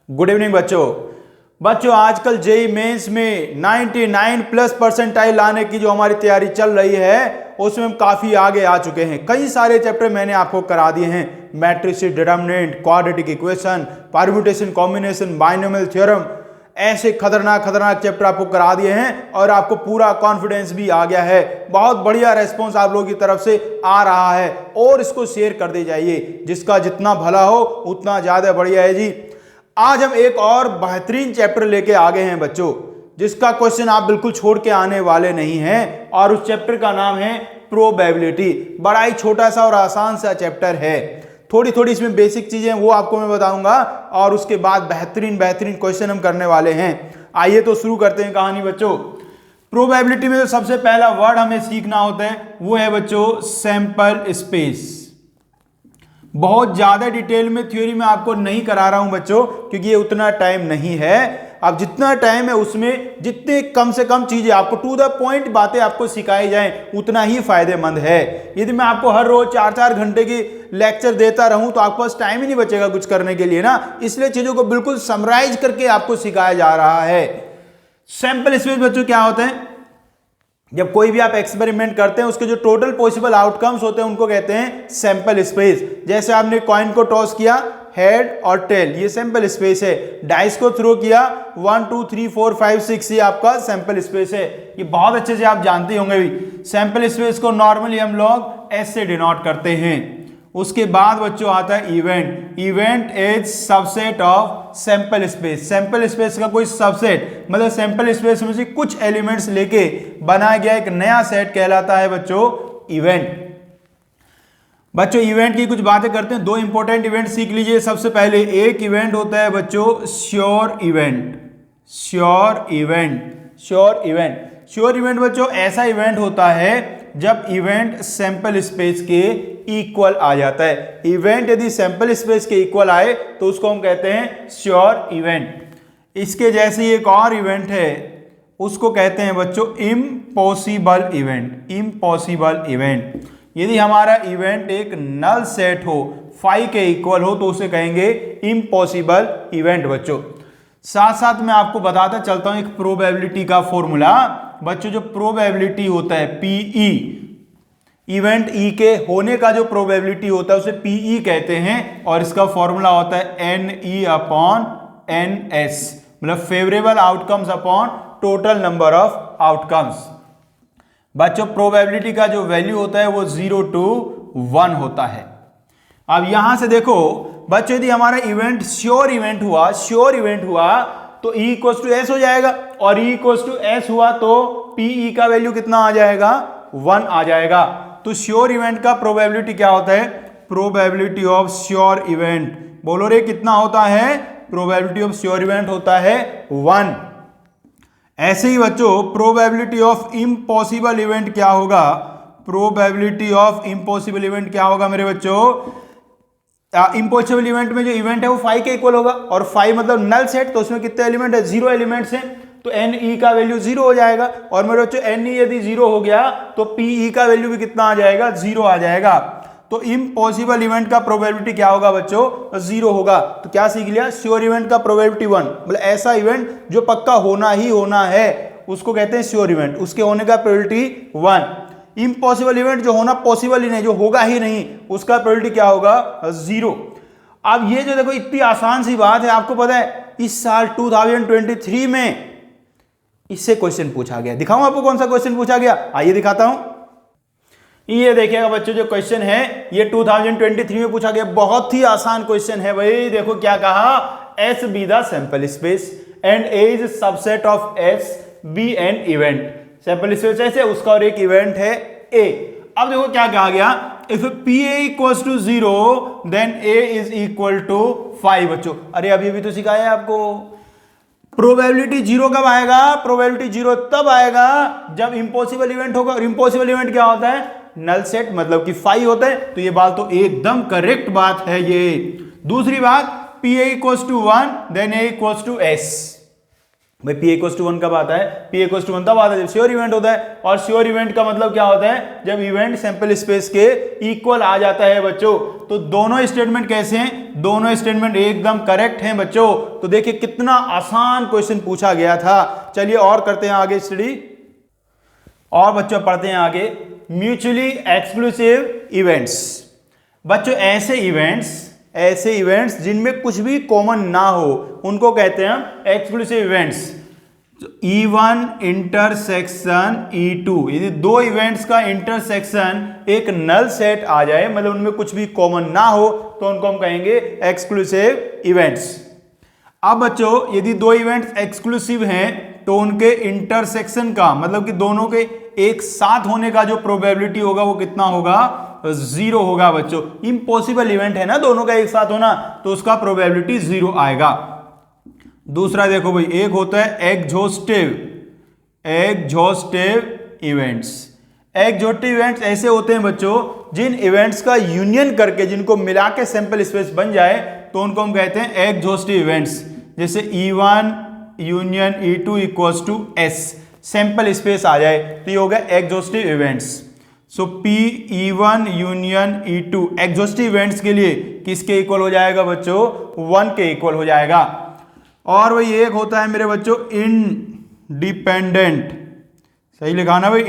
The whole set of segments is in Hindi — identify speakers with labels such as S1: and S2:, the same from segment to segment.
S1: गुड इवनिंग बच्चों आजकल जेई मेंस में 99 प्लस परसेंटाइल लाने की जो हमारी तैयारी चल रही है उसमें हम काफी आगे आ चुके हैं। कई सारे चैप्टर मैंने आपको करा दिए हैं। Matrix, determinant, quadratic equation, permutation, combination, binomial theorem, ऐसे खतरनाक चैप्टर आपको करा दिए हैं और आपको पूरा कॉन्फिडेंस भी आ गया है। बहुत बढ़िया रेस्पॉन्स आप लोगों की तरफ से आ रहा है और इसको शेयर कर दे जाइए। जिसका जितना भला हो उतना ज्यादा बढ़िया है जी। आज हम एक और बेहतरीन चैप्टर लेके आ गए हैं बच्चों, जिसका क्वेश्चन आप बिल्कुल छोड़ के आने वाले नहीं हैं और उस चैप्टर का नाम है प्रोबेबिलिटी। बड़ा ही छोटा सा और आसान सा चैप्टर है। थोड़ी थोड़ी इसमें बेसिक चीजें वो आपको मैं बताऊंगा और उसके बाद बेहतरीन क्वेश्चन हम करने वाले हैं। आइए तो शुरू करते हैं कहानी बच्चों। प्रोबेबिलिटी में जो सबसे पहला वर्ड हमें सीखना होता है वो है बच्चों सैंपल स्पेस। बहुत ज्यादा डिटेल में थ्योरी में आपको नहीं करा रहा हूं बच्चों, क्योंकि ये उतना टाइम नहीं है। अब जितना टाइम है उसमें जितने कम से कम चीजें आपको टू द पॉइंट बातें आपको सिखाई जाएं उतना ही फायदेमंद है। यदि मैं आपको हर रोज 4-4 घंटे की लेक्चर देता रहूं तो आपके पास टाइम ही नहीं बचेगा कुछ करने के लिए ना। इसलिए चीजों को बिल्कुल समराइज करके आपको सिखाया जा रहा है। सैंपल स्पेस बच्चों क्या होते हैं? जब कोई भी आप एक्सपेरिमेंट करते हैं उसके जो टोटल पॉसिबल आउटकम्स होते हैं उनको कहते हैं सैंपल स्पेस। जैसे आपने कॉइन को टॉस किया, हेड और टेल, ये सैंपल स्पेस है। डाइस को थ्रो किया, 1 2 3 4 5 6, ये आपका सैंपल स्पेस है। ये बहुत अच्छे से आप जानते होंगे भी। सैंपल स्पेस को नॉर्मली हम लोग एस से डिनोट करते हैं। उसके बाद बच्चों आता है event. Event is subset of sample space. Sample space का कोई सबसेट, मतलब सैंपल स्पेस में से कुछ एलिमेंट्स लेके बनाया गया एक नया सेट कहलाता है बच्चों इवेंट। बच्चों इवेंट की कुछ बातें करते हैं। दो इंपॉर्टेंट इवेंट सीख लीजिए। सबसे पहले एक इवेंट होता है बच्चों श्योर इवेंट। श्योर इवेंट बच्चों ऐसा इवेंट होता है जब इवेंट सैंपल स्पेस के इक्वल आ जाता है। इवेंट यदि सैंपल स्पेस के इक्वल आए तो उसको हम कहते हैं श्योर इवेंट। इसके जैसे एक और इवेंट है उसको कहते हैं बच्चों इम्पॉसिबल इवेंट। यदि हमारा इवेंट एक नल सेट हो, 5 के इक्वल हो, तो उसे कहेंगे इम्पॉसिबल इवेंट बच्चों। साथ साथ मैं आपको बताता चलता हूं एक प्रोबेबिलिटी का फॉर्मूला बच्चों। जो प्रोबेबिलिटी होता है पीई, इवेंट ई के होने का जो प्रोबेबिलिटी होता है उसे पीई कहते हैं और इसका फॉर्मूला होता है एनई अपॉन एनएस, मतलब favourable outcomes upon total number of outcomes. बच्चों प्रोबेबिलिटी का जो वैल्यू होता है वो 0 to 1 होता है। अब यहां से देखो बच्चों, यदि हमारा इवेंट श्योर इवेंट हुआ तो E इक्वल्स टू एस हो जाएगा और E इक्वल्स टू एस हुआ तो PE का वैल्यू कितना आ जाएगा? 1 आ जाएगा। तो श्योर इवेंट का प्रोबेबिलिटी क्या होता है? प्रोबेबिलिटी ऑफ श्योर इवेंट, बोलो रे कितना होता है? प्रोबेबिलिटी ऑफ श्योर इवेंट होता है 1। ऐसे ही बच्चों प्रोबेबिलिटी ऑफ इम्पॉसिबल इवेंट क्या होगा? प्रोबेबिलिटी ऑफ इम्पॉसिबल इवेंट क्या होगा मेरे बच्चों? इम्पॉसिबल इवेंट में जो इवेंट है वो 5 के इक्वल होगा और 5 मतलब नल सेट, तो उसमें कितने एलिमेंट है? 0 एलिमेंट्स हैं, तो NE का वैल्यू 0 हो जाएगा। और मेरे बच्चों NE यदि 0 हो गया तो PE का वैल्यू भी कितना आ जाएगा? 0 आ जाएगा। तो इम्पॉसिबल इवेंट का प्रोबेबिलिटी क्या होगा बच्चों? 0 होगा। तो क्या सीख लिया? श्योर इवेंट का प्रोबेबिलिटी 1, मतलब ऐसा इवेंट जो पक्का होना ही होना है उसको कहते हैं श्योर इवेंट, उसके होने का प्रोबेबिलिटी 1। इम्पॉसिबल इवेंट जो होना पॉसिबल ही नहीं, जो होगा ही नहीं, उसका प्रोबेबिलिटी क्या होगा? 0। अब ये जो देखो इतनी आसान सी बात है, आपको पता है इस साल 2023 में इससे क्वेश्चन पूछा गया। दिखाऊं आपको कौन सा क्वेश्चन पूछा गया? आइए दिखाता हूं। ये देखिएगा बच्चों, जो क्वेश्चन है ये 2023 में पूछा गया। बहुत ही आसान क्वेश्चन है भाई। देखो क्या कहा, S be the sample space and A is subset of S be an event. Sample space ऐसे उसका और एक इवेंट है ए। अब देखो क्या कहा गया, if P A equals to 0 then A is equal to 5 बच्चों। अरे अभी भी तो सिखाया है आपको। प्रोबेबिलिटी 0 कब आएगा? प्रोबेबिलिटी 0 तब आएगा जब इम्पॉसिबल इवेंट होगा। और इम्पॉसिबल इवेंट क्या होता है? नल सेट, मतलब कि 5 होता है। तो ये बात तो एकदम करेक्ट बात है ये। दूसरी बात, P A equals to 1 then A equals to S. भाई P इक्वल टू 1 कब आता है? P इक्वल टू 1 तब आता है जब श्योर इवेंट होता है। और श्योर इवेंट का मतलब क्या होता है? जब इवेंट सैंपल स्पेस के इक्वल आ जाता है बच्चों। तो दोनों स्टेटमेंट कैसे हैं? दोनों स्टेटमेंट एकदम करेक्ट हैं बच्चों। तो देखिए कितना आसान क्वेश्चन पूछा गया था। चलिए और करते हैं आगे स्टडी, और बच्चों पढ़ते हैं आगे। Mutually exclusive events. बच्चों ऐसे इवेंट्स जिनमें कुछ भी कॉमन ना हो उनको कहते हैं हम exclusive events. E1 intersection E2, यदि दो इवेंट्स का इंटरसेक्शन एक नल सेट आ जाए, मतलब उनमें कुछ भी कॉमन ना हो, तो उनको हम कहेंगे एक्सक्लूसिव इवेंट्स। अब बच्चों यदि दो इवेंट्स एक्सक्लूसिव हैं तो उनके इंटरसेक्शन का मतलब कि दोनों के एक साथ होने का जो प्रोबेबिलिटी होगा वो कितना होगा? 0 होगा बच्चों। इम्पॉसिबल इवेंट है ना दोनों का एक साथ होना, तो उसका प्रोबेबिलिटी 0 आएगा। दूसरा देखो भाई, एक होता है एग्जॉस्टिव इवेंट्स। एग्जॉस्टिव इवेंट्स ऐसे होते हैं बच्चों जिन इवेंट्स का यूनियन करके, जिनको मिला के सैंपल स्पेस बन जाए, तो उनको हम कहते हैं एग्जॉस्टिव इवेंट्स। जैसे E1 union E2 equals to S, sample space आ जाए तो ये हो गया exhaustive events. So E1 union E2 exhaustive events के लिए किसके इक्वल हो जाएगा बच्चों? 1 के इक्वल हो जाएगा। और वही एक होता है मेरे बच्चों इंडिपेंडेंट, सही लिखा ना भाई,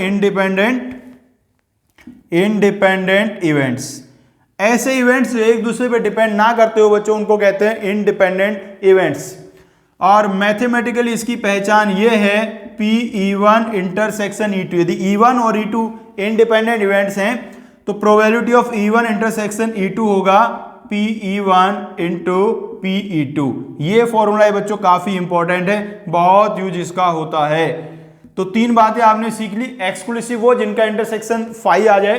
S1: इंडिपेंडेंट इवेंट्स। ऐसे इवेंट्स एक दूसरे पे डिपेंड ना करते हो बच्चों, उनको कहते हैं इंडिपेंडेंट इवेंट्स। और मैथमेटिकली इसकी पहचान ये है P(E1 इंटरसेक्शन E2), यदि E1 और E2 इंडिपेंडेंट इवेंट्स हैं तो probability of E1 intersection E2 होगा P(E1 इंटू P(E2). ये फॉर्मूला है बच्चों, काफी इंपॉर्टेंट है, बहुत यूज इसका होता है। तो तीन बातें आपने सीख ली। एक्सक्लूसिव वो जिनका इंटरसेक्शन फाई आ जाए,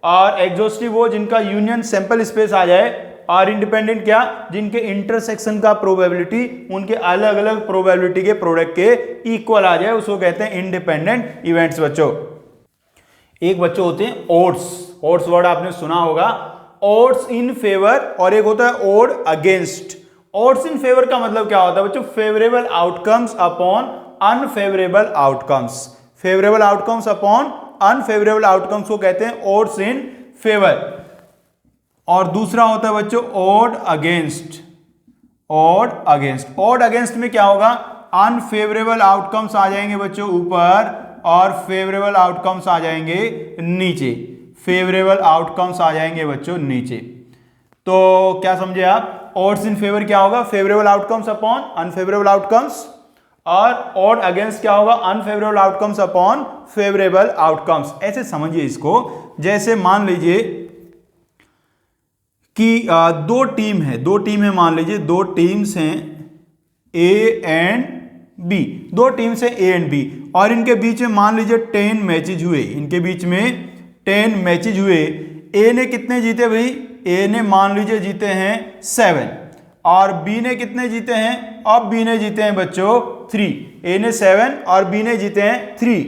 S1: और एग्जॉस्टिव वो जिनका यूनियन सैंपल स्पेस आ जाए, और इंडिपेंडेंट क्या? जिनके इंटरसेक्शन का प्रोबेबिलिटी उनके अलग अलग प्रोबेबिलिटी के प्रोडक्ट के इक्वल आ जाए, उसको कहते हैं इंडिपेंडेंट इवेंट्स बच्चों। एक बच्चों होते हैं ओड्स, ओड्स वर्ड आपने सुना होगा, ओड्स इन फेवर, और एक होता है odd against. Odds in favour का मतलब क्या होता है बच्चों? Favourable outcomes upon unfavourable outcomes. Favourable outcomes upon unfavourable outcomes को कहते हैं ओड्स इन फेवर। और दूसरा होता है बच्चों ओड अगेंस्ट। ओड अगेंस्ट में क्या होगा? अनफेवरेबल आउटकम्स आ जाएंगे बच्चों ऊपर, और फेवरेबल आउटकम्स आ जाएंगे नीचे। फेवरेबल आउटकम्स आ जाएंगे बच्चों नीचे। तो क्या समझे आप? ओड्स इन फेवर क्या होगा? Favourable outcomes upon unfavourable outcomes. और ओड अगेंस्ट क्या होगा? Unfavourable outcomes upon favourable outcomes. ऐसे समझिए इसको, जैसे मान लीजिए कि दो टीम है, मान लीजिए दो टीम्स हैं A एंड B, दो टीम्स हैं A एंड B, और इनके बीच में मान लीजिए 10 मैचेज हुए। इनके बीच में 10 मैचेज हुए। A ने कितने जीते भाई? A ने मान लीजिए जीते हैं 7, और B ने कितने जीते हैं? अब B ने जीते हैं बच्चों 3। A ने 7 और B ने जीते हैं 3।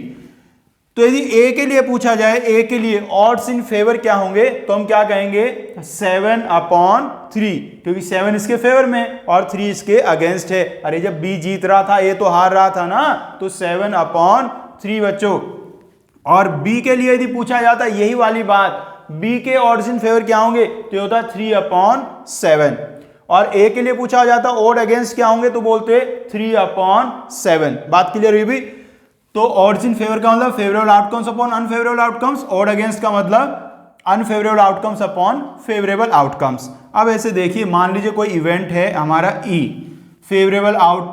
S1: तो यदि A के लिए पूछा जाए, A के लिए ऑड्स इन फेवर क्या होंगे, तो हम क्या कहेंगे? 7/3, क्योंकि 7 इसके फेवर में और 3 इसके अगेंस्ट है। अरे जब B जीत रहा था, A तो हार रहा था ना, तो 7/3 बच्चों। और B के लिए यदि पूछा जाता यही वाली बात, B के ऑड्स इन फेवर क्या होंगे, तो होता 3/7। और A के लिए पूछा जाता ऑड अगेंस्ट क्या होंगे, तो बोलते 3/7। बात क्लियर हुई भी? तो ऑड्स इन फेवर का मतलब favourable outcomes upon unfavourable outcomes, odd against का मतलब unfavourable outcomes upon favourable outcomes. अब ऐसे देखिए, मान लीजिए कोई इवेंट है हमारा E, favourable out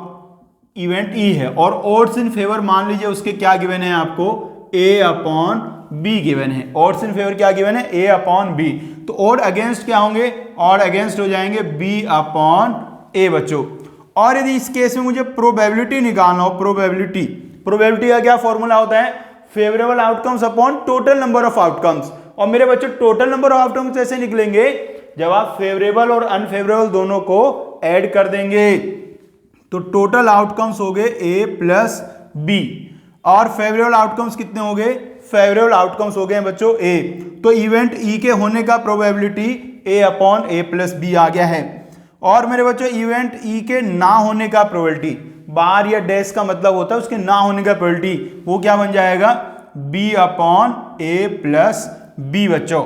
S1: event E है, और ऑड्स इन फेवर मान लीजिए उसके क्या गिवन है आपको? A/B गिवन है। ऑड्स इन फेवर क्या गिवन है? A/B। तो ऑड अगेंस्ट क्या होंगे? ऑड अगेंस्ट हो जाएंगे B/A बच्चों। और यदि इस केस में मुझे प्रोबेबिलिटी निकालना हो, प्रोबेबिलिटी का क्या फॉर्मूला होता है? Favourable outcomes upon total number of outcomes. और मेरे बच्चों टोटल नंबर ऑफ आउटकम्स ऐसे निकलेंगे जब आप फेवरेबल और अनफेवरेबल दोनों को ऐड कर देंगे, तो टोटल आउटकम्स हो गए A+B। और फेवरेबल आउटकम्स कितने हो गए? फेवरेबल आउटकम्स हो गए बच्चों A। तो इवेंट E के होने का प्रोबेबिलिटी A/A+B आ गया है। और मेरे बच्चों इवेंट E के ना होने का प्रोबेबिलिटी, बार या डैश का मतलब होता है उसके ना होने का प्रोबेबिलिटी, वो क्या बन जाएगा b/a+b बच्चों।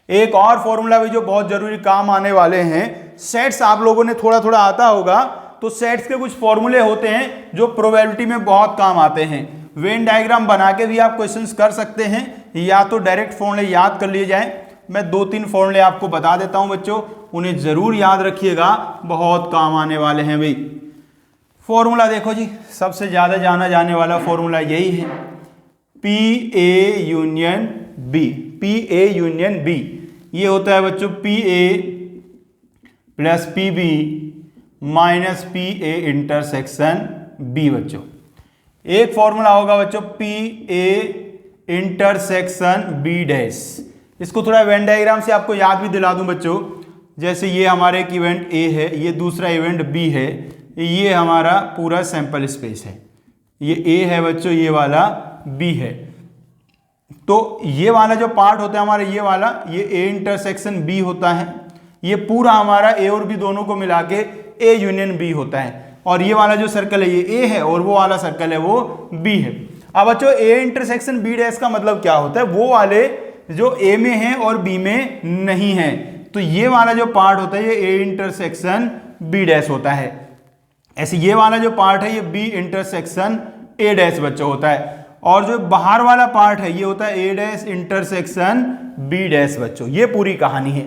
S1: एक और फॉर्मूला भी जो बहुत जरूरी काम आने वाले हैं, सेट्स आप लोगों ने थोड़ा थोड़ा आता होगा, तो सेट्स के कुछ फॉर्मूले होते हैं जो प्रोबेबिलिटी में बहुत काम आते हैं। वेन डायग्राम बना के भी आप क्वेश्चंस कर सकते हैं, या तो डायरेक्ट फॉर्मूले याद कर लिए जाए। मैं 2-3 फॉर्मूले आपको बता देता हूं बच्चों, उन्हें जरूर याद रखिएगा, बहुत काम आने वाले हैं भाई। फॉर्मूला देखो जी, सबसे ज्यादा जाना जाने वाला फॉर्मूला यही है, PA union B। PA union B ये होता है बच्चों PA + PB - PA intersection B बच्चों। एक फॉर्मूला होगा बच्चों PA इंटरसेक्शन B'। इसको थोड़ा वेन डायग्राम से आपको याद भी दिला दूं बच्चों, जैसे ये हमारा एक इवेंट A है, ये दूसरा इवेंट B है, ये हमारा पूरा सैंपल स्पेस है, ये A है बच्चों, ये वाला B है। तो ये वाला जो पार्ट होता है हमारा, ये वाला, ये A इंटरसेक्शन B होता है, ये पूरा हमारा A और B दोनों को मिला के A यूनियन B होता है, और ये वाला जो सर्कल है ये A है, और वो वाला सर्कल है वो B है। अब बच्चों A इंटरसेक्शन B' का मतलब क्या होता है, वो वाले जो A में है और B में नहीं है, तो ये वाला जो पार्ट होता है ये A इंटरसेक्शन B' होता है। ऐसे ये वाला जो पार्ट है ये B इंटरसेक्शन A' बच्चों होता है, और जो बाहर वाला पार्ट है ये होता है A' इंटरसेक्शन B' बच्चों। ये पूरी कहानी है।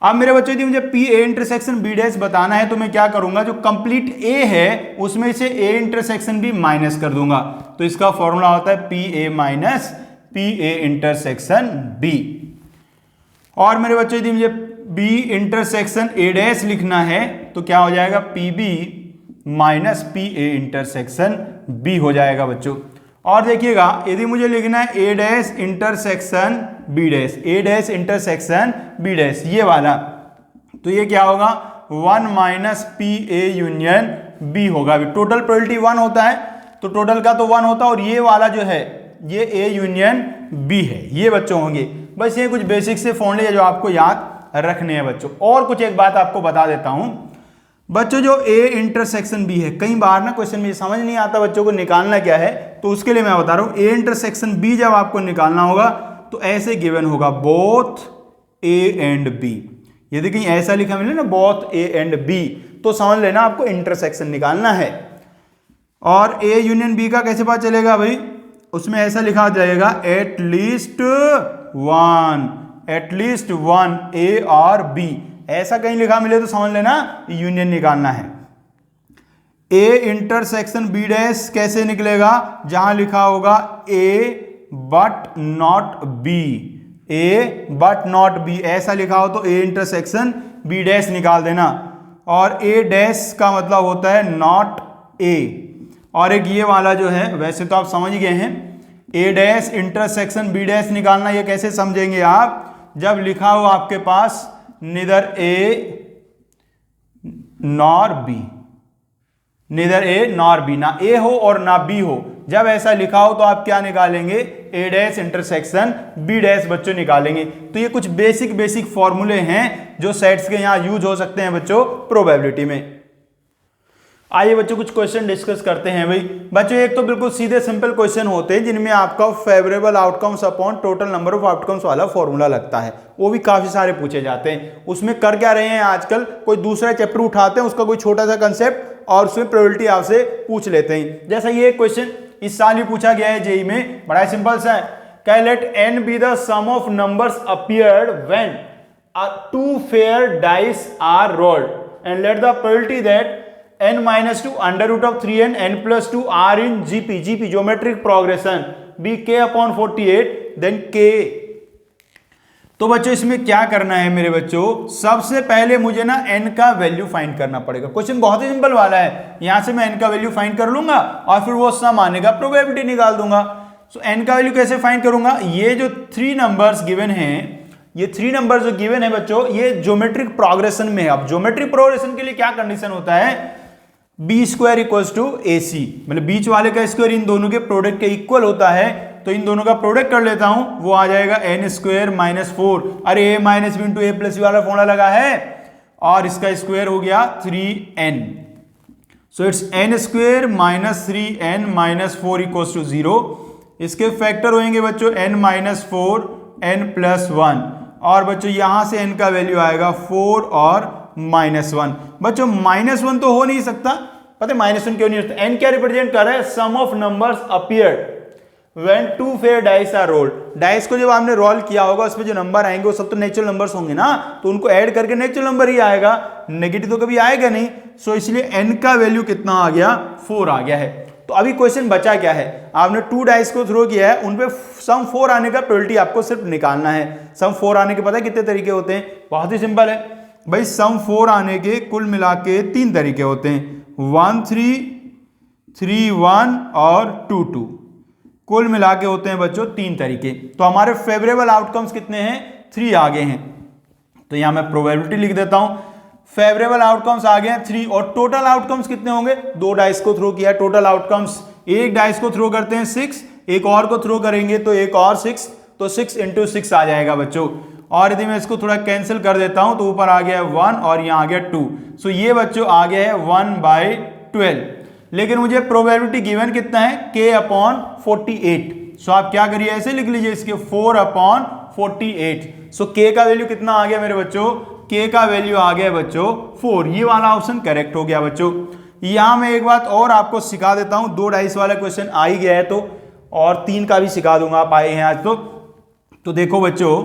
S1: अब मेरे बच्चों यदि मुझे PA इंटरसेक्शन B' बताना है तो मैं क्या करूंगा, जो कंप्लीट A है उसमें से A इंटरसेक्शन B माइनस कर दूंगा, तो इसका फॉर्मूला होता है PA - PA इंटरसेक्शन B। और मेरे बच्चों यदि मुझे B इंटरसेक्शन A' लिखना है तो क्या हो जाएगा, PB - PA इंटरसेक्शन B हो जाएगा बच्चों। और देखिएगा यदि मुझे लिखना है A' intersection B', A' intersection B', ये वाला, तो ये क्या होगा 1 - PA यूनियन B होगा। टोटल प्रोबेबिलिटी 1 होता है, तो टोटल का तो 1 होता है, और ये वाला जो है ये A यूनियन B है, ये बच्चों होंगे। बस ये कुछ बेसिक से फॉर्मूले जो आपको याद रखने हैं बच्चों। और कुछ एक बात आपको बता देता हूं बच्चों, जो A इंटरसेक्शन B है, कई बार ना क्वेश्चन में समझ नहीं आता बच्चों को निकालना क्या है, तो उसके लिए मैं बता रहा हूं, A इंटरसेक्शन B जब आपको निकालना होगा तो ऐसे गिवन होगा बोथ A एंड B। यदि कहीं ऐसा लिखा मिले ना बोथ A एंड B, तो समझ लेना आपको इंटरसेक्शन निकालना है। और A यूनियन B का कैसे पता चलेगा भाई, उसमें ऐसा लिखा जाएगा एटलीस्ट वन A और B, ऐसा कहीं लिखा मिले तो समझ लेना यूनियन निकालना है। A इंटरसेक्शन B' कैसे निकलेगा, जहां लिखा होगा A but not B, A but not B ऐसा लिखा हो तो A इंटरसेक्शन B' निकाल देना, और A' का मतलब होता है नॉट A। और एक ये वाला जो है, वैसे तो आप समझ गए हैं, A' इंटरसेक्शन B' निकालना, ये कैसे समझेंगे आप, जब लिखा हो आपके पास निदर A nor B, निदर A nor B, ना A हो और ना B हो, जब ऐसा लिखा हो तो आप क्या निकालेंगे, A' इंटरसेक्शन B' बच्चों निकालेंगे। तो ये कुछ बेसिक फॉर्मूले हैं जो सेट्स के यहां यूज हो सकते हैं बच्चों प्रोबेबिलिटी में। आइए बच्चों कुछ क्वेश्चन डिस्कस करते हैं भाई। बच्चों एक तो बिल्कुल सीधे सिंपल क्वेश्चन होते हैं जिनमें आपका favourable outcomes upon total number of outcomes वाला फॉर्मूला लगता है, वो भी काफी सारे पूछे जाते हैं। उसमें कर क्या रहे हैं आजकल, कोई दूसरा चैप्टर उठाते हैं, उसका कोई छोटा सा कंसेप्ट और उसमें प्रोबेबिलिटी आपसे पूछ लेते हैं। जैसा ये क्वेश्चन इस साल ही पूछा गया है जेई में, बड़ा सिंपल सा है, let n be the sum of numbers appeared when two fair dice are rolled and let the probability that n minus 2 under root of 3n n plus 2 are in GP geometric progression be k upon 48 then k। तो बच्चों इसमें क्या करना है मेरे बच्चों, सबसे पहले मुझे ना n का वैल्यू फाइंड करना पड़ेगा। क्वेश्चन बहुत ही सिंपल वाला है, यहां से मैं n का वैल्यू फाइंड कर लूंगा और फिर वो सम आने का प्रोबेबिलिटी निकाल दूंगा। सो n का वैल्यू कैसे फाइंड करूंगा, ये जो 3 नंबर्स गिवन हैं, ये 3 नंबर जो गिवन है बच्चों, ये ज्योमेट्रिक प्रोग्रेशन में है। अब ज्योमेट्रिक प्रोग्रेशन के लिए क्या कंडीशन होता है, बी स्क्वायर इक्वल्स टू ए सी, मतलब बीच वाले का स्क्वायर इन दोनों के प्रोडक्ट के इक्वल होता है। तो इन दोनों का प्रोडक्ट कर लेता हूं, वो आ जाएगा एन स्क्वायर माइनस 4। अरे A minus B into A plus B वाला फॉर्मूला लगा है और इसका स्क्वायर हो गया 3n। So it's n square minus 3n minus 4 equals to 0। इसके फैक्टर होंगे बच्चों n माइनस 4 n प्लस 1, और बच्चों यहां से n का वैल्यू आएगा 4 और -1। बच्चों -1 तो हो नहीं सकता, पता है -1 क्यों नहीं होता? n क्या रिप्रेजेंट कर रहा है? Sum of numbers appeared when two fair dice are rolled. Dice को जब आपने रोल किया होगा उसमें जो नंबर आएंगे वो सब तो नेचुरल नंबर्स होंगे ना, तो उनको ऐड करके नेचुरल नंबर ही आएगा, नेगेटिव तो कभी आएगा नहीं। सो इसलिए n का वैल्यू कितना आ गया? 4 आ गया है। तो अभी क्वेश्चन बचा क्या है? आपने 2 डाइस को थ्रो किया है, उनपे सम 4 आने का प्रोबेबिलिटी आपको सिर्फ निकालना है। सम 4 आने के पता है कितने तरीके होते हैं? बहुत ही सिंपल है भाई, सम 4 आने के कुल मिला के 3 तरीके होते हैं, 1 3, 3 1 और 2 2। कुल मिला के होते हैं बच्चों 3 तरीके। तो हमारे फेवरेबल आउटकम्स कितने हैं? 3 आ गए हैं। तो यहां मैं प्रोबेबिलिटी लिख देता हूं, फेवरेबल आउटकम्स आ गए हैं 3, और टोटल आउटकम्स कितने होंगे? 2 डाइस को थ्रो किया, टोटल आउटकम्स, एक डाइस को थ्रो करते हैं 6, एक और को थ्रो करेंगे तो एक और 6, तो 6 × 6 आ जाएगा बच्चों। और यदि मैं इसको थोड़ा कैंसिल कर देता हूं तो ऊपर आ गया 1 और यहां आ गया 2। सो ये बच्चों आ गया है 1/12। लेकिन मुझे प्रोबेबिलिटी गिवन कितना है? k/48। सो आप क्या करिए, ऐसे लिख लीजिए इसके 4/48। सो k का वैल्यू कितना आ गया मेरे बच्चों? k का वैल्यू आ गया बच्चों 4। ये वाला ऑप्शन करेक्ट हो गया बच्चों। यहां मैं एक बात और आपको सिखा देता हूं, 2 डाइस वाला क्वेश्चन आ ही गया है तो, और 3 का भी सिखा दूंगा, आप आए हैं आज तो देखो बच्चों,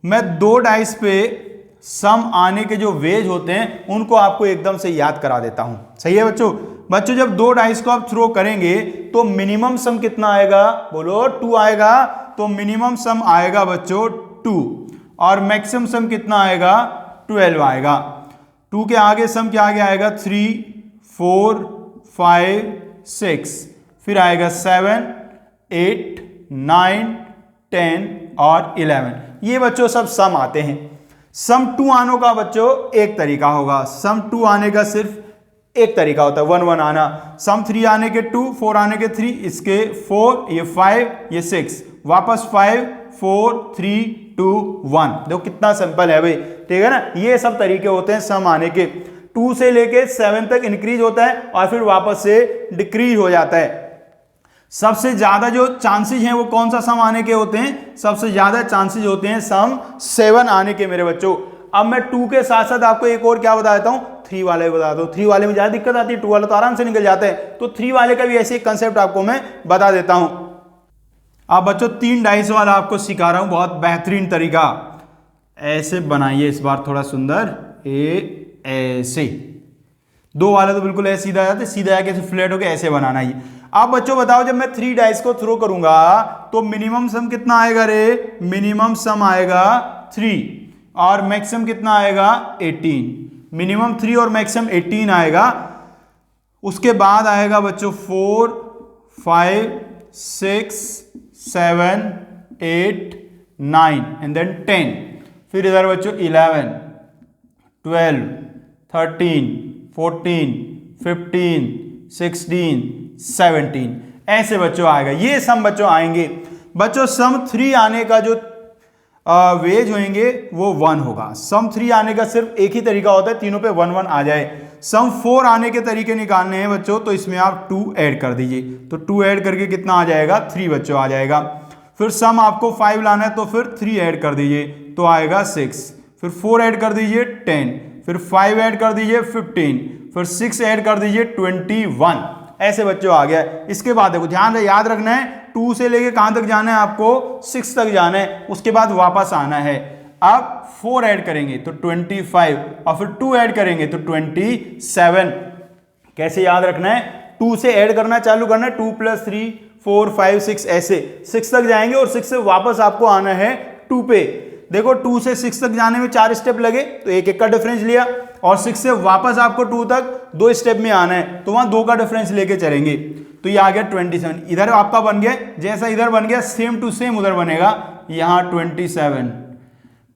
S1: मैं 2 डाइस पे सम आने के जो वेज होते हैं उनको आपको एकदम से याद करा देता हूं। सही है बच्चों? बच्चों जब 2 डाइस को आप थ्रो करेंगे तो मिनिमम सम कितना आएगा? बोलो 2 आएगा। तो मिनिमम सम आएगा बच्चों 2, और मैक्सिमम सम कितना आएगा? 12 आएगा। 2 के आगे सम क्या आगे आएगा? 3 4 5 6, फिर आएगा 7 8 9 10 और 11। ये बच्चों सब सम आते हैं। सम 2 आने का बच्चों एक तरीका होगा, सम 2 आने का सिर्फ एक तरीका होता है, 1 1 आना। सम 3 आने के 2, 4 आने के 3, इसके 4, ये 5, ये 6, वापस 5 4 3 2 1। देखो कितना सिंपल है भाई, ठीक है ना? ये सब तरीके होते हैं सम आने के। 2 से लेके 7 तक इंक्रीज होता है और फिर वापस से डिक्रीज हो जाता है। सबसे ज्यादा जो चांसेस हैं वो कौन सा सम आने के होते हैं? सबसे ज्यादा चांसेस होते हैं सम 7 आने के मेरे बच्चों। अब मैं 2 के साथ साथ आपको एक और क्या बता देता हूं, 3 वाले बता दो। 3 वाले में ज्यादा दिक्कत आती है, 2 वाला तो आराम से निकल जाता है। तो 3 वाले का भी ऐसे कंसेप्ट आपको मैं बता देता हूं। अब बच्चों 3 डाइस वाला आपको सिखा रहा हूं, बहुत बेहतरीन तरीका। ऐसे बनाइए इस बार थोड़ा सुंदर, ऐसे। 2 वाले तो बिल्कुल ऐसे सीधा जाते, सीधा आके फ्लैट होके ऐसे बनाना ही। अब बच्चों बताओ, जब मैं 3 डाइस को थ्रो करूंगा तो मिनिमम सम कितना आएगा रे? मिनिमम सम आएगा 3 और मैक्सिमम कितना आएगा? 18। मिनिमम 3 और मैक्सिमम 18 आएगा। उसके बाद आएगा बच्चों 4 5 6 7 8 9 एंड देन 10। फिर इधर बच्चों 11 12 13 14 15 16 17 ऐसे बच्चों आएगा। ये सम बच्चों आएंगे। बच्चों सम 3 आने का जो वेज होंगे वो 1 होगा। सम 3 आने का सिर्फ एक ही तरीका होता है, तीनों पे 1 1 आ जाए। सम 4 आने के तरीके निकालने हैं बच्चों, तो इसमें आप 2 ऐड कर दीजिए, तो 2 ऐड करके कितना आ जाएगा? 3 बच्चों आ जाएगा। फिर सम आपको 5 लाना है तो फिर 3 ऐड कर दीजिए तो आएगा 6, फिर 4 ऐड कर दीजिए 10, फिर 5 ऐड कर दीजिए 15, फिर 6 ऐड कर दीजिए 21। ऐसे बच्चों आ गया। इसके बाद देखो ध्यान से याद रखना है, 2 से लेके कहां तक जाना है? आपको 6 तक जाना है, उसके बाद वापस आना है। अब 4 ऐड करेंगे तो 25 और फिर 2 ऐड करेंगे तो 27। कैसे याद रखना है? 2 से ऐड करना चालू करना है, 2 + 3 4 5 6 ऐसे 6 तक जाएंगे और 6 से वापस आपको आना है 2 पे। देखो 2 से 6 तक जाने में 4 स्टेप लगे तो 1 1 का डिफरेंस लिया, और 6 से वापस आपको 2 तक 2 स्टेप में आना है तो वहां 2 का डिफरेंस लेके चलेंगे। तो ये आ गया 27। इधर आपका बन गया, जैसा इधर बन गया सेम टू सेम उधर बनेगा। यहां 27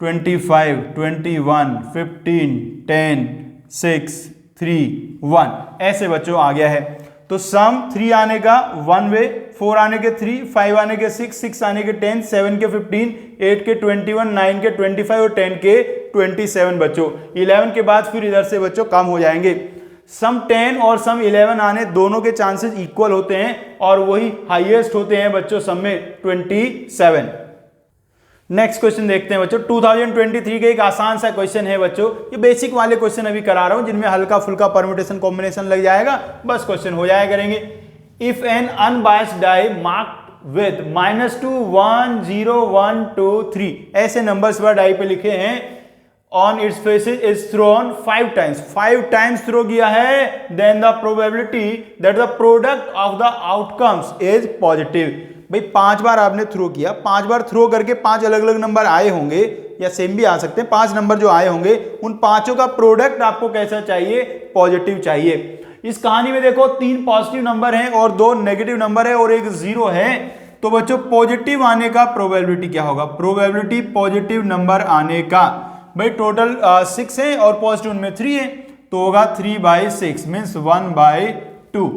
S1: 25 21 15 10 6 3 1 ऐसे बच्चों आ गया है। तो सम 3 आने का 1 वे, 4 आने के 3, 5 आने के 6, 6 आने के 10, 7 के 15, 8 के 21, 9 के 25 और 10 के 27 बच्चों। 11 के बाद फिर इधर से बच्चों कम हो जाएंगे। सम 10 और सम 11 आने दोनों के चांसेस इक्वल होते हैं और वही हाईएस्ट होते हैं बच्चों सम में 27। नेक्स्ट क्वेश्चन देखते हैं बच्चों 2023 का एक आसान सा क्वेश्चन है बच्चों, ये बेसिक वाले क्वेश्चन अभी करा रहा हूं जिनमें हल्का फुल्का परम्यूटेशन कॉम्बिनेशन लग जाएगा, बस क्वेश्चन हो जाया करेंगे। If an unbiased die marked with -2 1 0 1 2 3 ऐसे नंबर्स पर डाई पे लिखे हैं, on its faces is thrown 5 times throw किया है, then the probability that the product of the outcomes is positive. भाई 5 बार आपने थ्रो किया, 5 बार थ्रो करके 5 अलग अलग नंबर आए होंगे या सेम भी आ सकते हैं, 5 नंबर जो आए होंगे उन पांचों का प्रोडक्ट आपको कैसा चाहिए, पॉजिटिव चाहिए। इस कहानी में देखो 3 पॉजिटिव नंबर हैं और 2 नेगेटिव नंबर है और एक 0 है, तो बच्चों पॉजिटिव आने का प्रोबेबिलिटी क्या होगा, प्रोबेबिलिटी पॉजिटिव नंबर आने का, भाई टोटल 6 है और पॉजिटिव में 3 है तो होगा 3/6 मीन्स 1/2।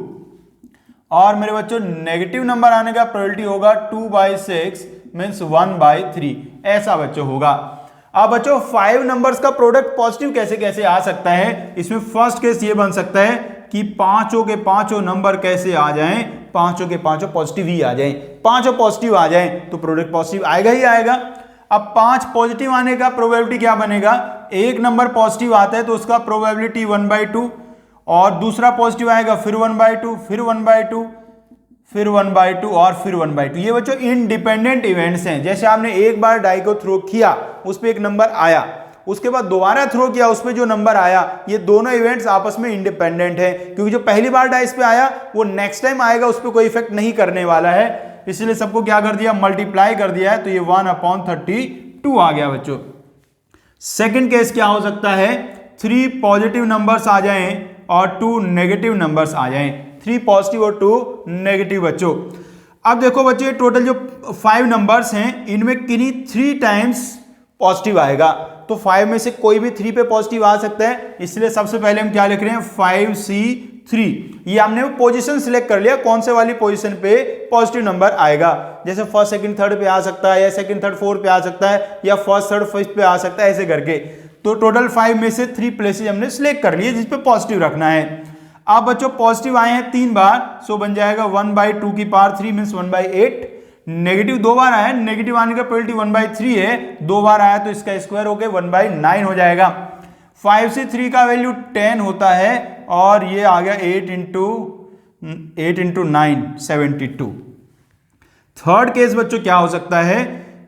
S1: और मेरे बच्चों नेगेटिव नंबर आने का प्रोबेबिलिटी होगा 2/6 मीन्स 1/3, ऐसा बच्चों होगा। अब बच्चों 5 नंबर्स का प्रोडक्ट पॉजिटिव कैसे कैसे आ सकता है, इसमें फर्स्ट केस ये बन सकता है कि पांचों के पांचों नंबर कैसे आ जाएं, पांचों के पांचों पॉजिटिव ही आ जाएं, पांचों पॉजिटिव आ जाएं तो प्रोडक्ट पॉजिटिव आएगा ही आएगा। अब 5 पॉजिटिव आने का प्रोबेबिलिटी क्या बनेगा, एक नंबर पॉजिटिव आता है तो उसका प्रोबेबिलिटी 1/2 और दूसरा पॉजिटिव आएगा फिर 1/2 फिर 1/2 फिर 1/2 और फिर 1/2। ये बच्चों इंडिपेंडेंट इवेंट्स हैं, जैसे आपने एक बार डाई को थ्रो किया उस पर एक नंबर आया, उसके बाद दोबारा थ्रो किया उस पर जो नंबर आया, ये दोनों इवेंट्स आपस में इंडिपेंडेंट है, क्योंकि जो पहली बार डाइस पे आया वो नेक्स्ट टाइम आएगा उस पर कोई इफेक्ट नहीं करने वाला है, इसलिए सबको क्या कर दिया, मल्टीप्लाई कर दिया है, तो ये 1/32 आ गया बच्चों। सेकंड केस क्या हो सकता है, 3 पॉजिटिव नंबर्स आ जाएं और 2 नेगेटिव नंबर्स आ जाएं, 3 पॉजिटिव और 2 नेगेटिव बच्चों। अब देखो बच्चों ये टोटल जो 5 नंबर्स हैं इनमें किन्हीं 3 टाइम्स पॉजिटिव आएगा, तो 5 में से कोई भी 3 पे पॉजिटिव आ सकता है, इसलिए सबसे पहले हम क्या लिख रहे हैं 5C3। ये हमने पोजीशन सिलेक्ट कर लिया कौन से वाली पोजीशन पे पॉजिटिव नंबर आएगा, जैसे फर्स्ट सेकंड थर्ड पे आ सकता है या सेकंड थर्ड फोर्थ पे आ सकता है या फर्स्ट थर्ड फिफ्थ पे आ सकता है, ऐसे करके। तो टोटल 5 में से 3 प्लेसेस हमने सिलेक्ट कर लिए जिस पे पॉजिटिव रखना है। अब बच्चों पॉजिटिव आए हैं 3 बार, सो बन जाएगा 1/2 की पावर 3 मीन्स 1/8। नेगेटिव 2 बार आया, नेगेटिव आने का प्रोबेबिलिटी 1/3 है, 2 बार आया तो इसका स्क्वायर होके 1/9 हो जाएगा। 5 से 3 का वैल्यू 10 होता है और ये आ गया 8 इंटू 9 72। थर्ड केस बच्चों क्या हो सकता है